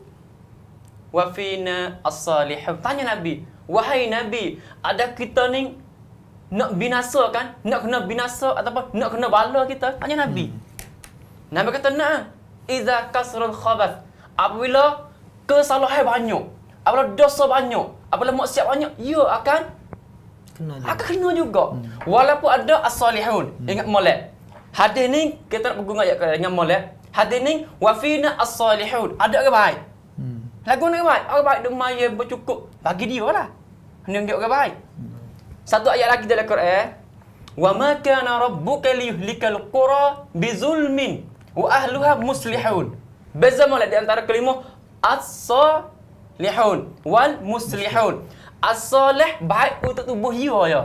wa fina as-salihun. Tanya Nabi, wahai Nabi, ada kita ni nak binasa kan? Nak kena binasa ataupun nak kena bala kita? Tanya Nabi. Nabi kata, "Nah, idza kasrul khabath." Apabila kesalahan banyak, apabila dosa banyak, apabila maksiat banyak, ia akan kena juga. Walaupun ada as-salihun. Ingat molek. Hadis ni kita nak pegang ayat dengan molek. Hadis ni wa fina as-salihun. Ada orang baik. Lagu orang baik. Orang baik demaya bercukup. Bagi dia lah. Hendak dia orang baik. Satu ayat lagi dalam Quran. Wa ma kana rabbuka liyuhlikal qura bizulmin wa ahluha muslihun. Beza molek di antara kelima as-salihun wal muslihun. As-salih baik untuk tubuh dia ya.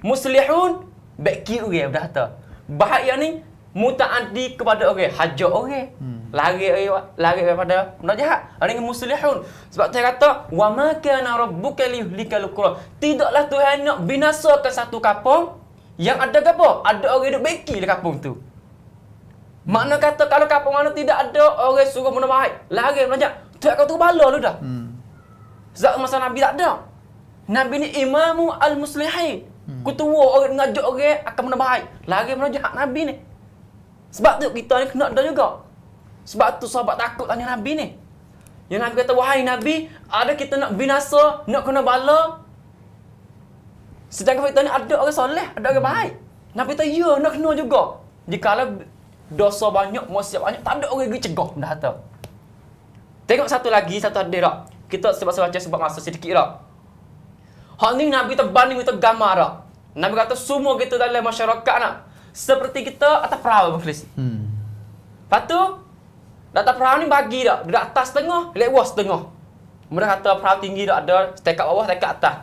Muslihun baik kira orang dah kata. Baik yang ni mutaaddi kepada orang, hajak orang. Lari daripada benda jahat. Ada yang muslihun. Sebab Tuhan kata, "Wa ma kana rabbuka liyuhlikal qura." Tidaklah Tuhan nak binasakan satu kampung yang ada apa? Ada orang duk beki di kampung tu. Makna kata kalau kampung mana tidak ada orang suruh benda baik, lari benda jahat, Tuhan kata bala lu dah. Sebab masa Nabi tak ada. Nabi ni imamu al-muslihin. Ketua orang ngajak orang akan benda baik, lari benda jahat Nabi ni. Sebab tu kita ni kena ada juga. Sebab tu sahabat takut tanya Nabi ni. Yang Nabi kata, wahai Nabi, ada kita nak binasa, nak kena bala. Sedangkan kita ni ada orang soleh, ada orang baik. Nabi kata, ya, nak kena juga. Jikalau dosa banyak, maksiat banyak, tak ada orang pergi cegah, dah kata. Tengok satu lagi, satu hadis tak. Kita sebab masa sedikit tak. Hak ni Nabi terbanding kita gambar tak. Nabi kata, semua kita dalam masyarakat nak. Seperti kita atas perahu, Mukhlis. Lepas tu, data perahu ni bagi tak? Dia atas setengah, lewat setengah. Mereka kata perahu tinggi tak ada, setakat bawah, setakat atas.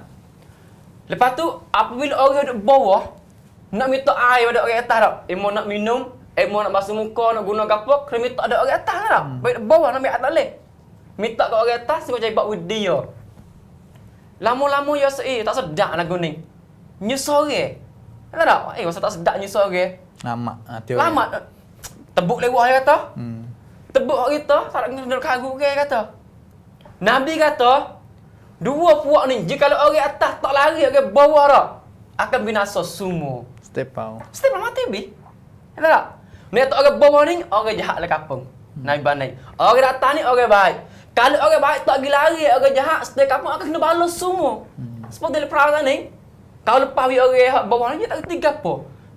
Lepas tu, apabila orang duduk bawah, nak minta air pada orang atas tak? Emo nak minum, emo nak basuh muka, nak guna kapok, kena minta ada orang atas tak? Baik bawah, nak ambil atas leh. Minta ke orang atas, dia macam buat with dia. Lama-lama ya tak sedap lagu ni. Nyusore. Tak tak? Masa tak sedap nyusore. Lama. Lama. Tebuk lewah dia kata. Tebuk kita, tak nak kagu ke kata. Nabi kata, dua puak ni, jika orang atas tak lari orang bawah tak, akan binasa semua. Step mati bi. Tak tak? Mereka orang bawah ni, orang jahat lah kampung. Nabi bandai. Orang atas ni orang baik. Kalau orang baik tak pergi lari, orang jahat, setiap kampung akan kena balas semua. Seperti dalam perahu ni, kalau lepas orang bawah ni, dia tak kerti apa.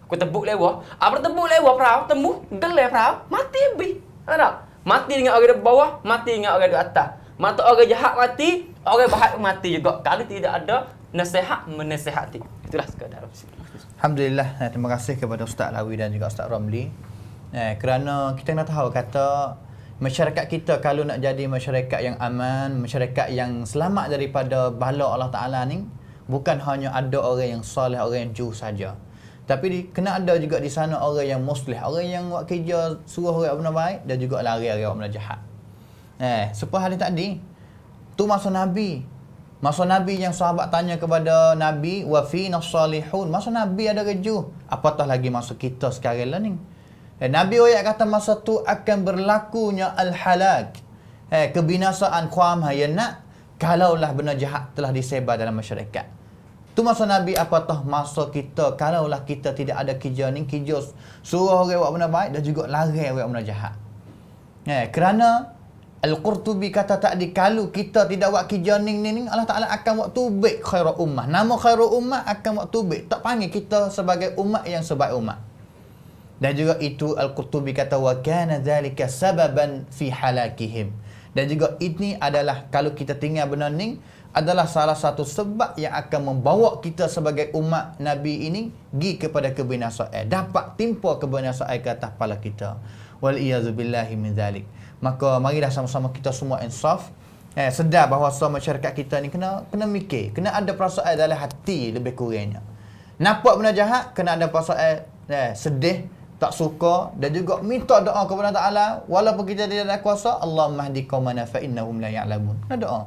Aku tebuk lewah. Apa tebuk lewah perahu, tembus, gelar perahu, mati bi. Tak tak? Mati dengan orang di bawah, mati dengan orang di atas. Mata orang jahat mati, orang baik mati juga. Kalau tidak ada nasihat menasihati. Itulah sekadar. Alhamdulillah, terima kasih kepada Ustaz Alawi dan juga Ustaz Ramli. Kerana kita nak tahu kata masyarakat kita kalau nak jadi masyarakat yang aman, masyarakat yang selamat daripada bala Allah Ta'ala ni, bukan hanya ada orang yang soleh, orang yang jujur saja. Tapi kena ada juga di sana orang yang muslih, orang yang buat kerja suruh orang benda baik dan juga lari-lari orang benda jahat. Seperti hari tadi, tu masa Nabi. Masa Nabi yang sahabat tanya kepada Nabi, wa fina salihun. Masa Nabi ada kerja. Apatah lagi masa kita sekarang lah ni. Nabi ayat kata masa tu akan berlakunya al-halak. Kebinasaan qam hayana kalaulah benda jahat telah disebar dalam masyarakat. Tu masa Nabi, apatah masa kita kalaulah kita tidak ada kerja ni, kerja suruh orang buat benda baik dan juga lari orang benda jahat. Kerana Al-Qurtubi kata tadi, kalau kita tidak buat kerja ni, Allah Ta'ala akan buat tubik khairul ummah. Nama khairul ummah akan buat tubik. Tak panggil kita sebagai umat yang sebaik umat. Dan juga itu Al-Qurtubi kata, wa kana dhalika sababan fi halakihim. Dan juga ini adalah, kalau kita tinggal benda ni, adalah salah satu sebab yang akan membawa kita sebagai umat Nabi ini pergi kepada kebinasaan. Dapat timpa kebinasaan ke atas kepala kita. Wal-iyazubillahi min dhalik. Maka marilah sama-sama kita semua insaf, sedar bahawa masyarakat kita ni kena mikir, kena ada perasaan dalam hati lebih kurangnya. Nampak benda jahat, kena ada perasaan sedih, tak suka, dan juga minta doa kepada Ta'ala walaupun kita tidak ada kuasa. Allahumma hdi qaumana fa innahum la ya'lamun. Kena doa.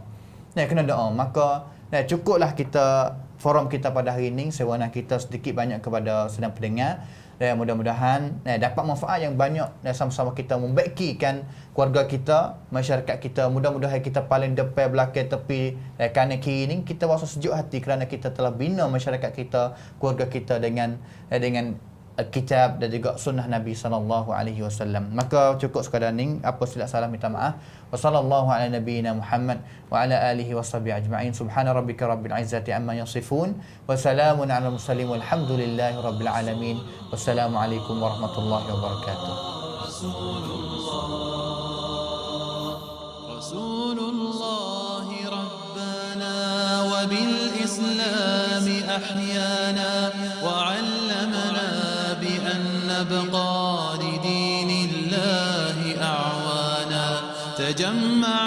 Kena doa. Maka cukuplah kita forum kita pada hari ini, sewanah kita sedikit banyak kepada sedang pendengar. Dan mudah-mudahan dapat manfaat yang banyak dan sama-sama kita membaikikan keluarga kita, masyarakat kita. Mudah-mudahan kita paling depan, belakang, tepi, kanan kiri ni kita rasa sejuk hati kerana kita telah bina masyarakat kita, keluarga kita dengan kitab dan juga sunnah Nabi SAW. Maka cukup sekadar ni, apa silap salah minta maaf. Wa sallallahu ala nabiyyina Muhammad wa ala alihi washabihi ajma'in. Subhana rabbika rabbil izzati amma yasifun wa salamun ala mursalin walhamdulillahi rabbil alamin. Wassalamu alaikum warahmatullahi wabarakatuh. Rasulullah rabbana wa bil islam ahyana wa 'allamana بأن نبقى لدين الله أعوانا تجمعنا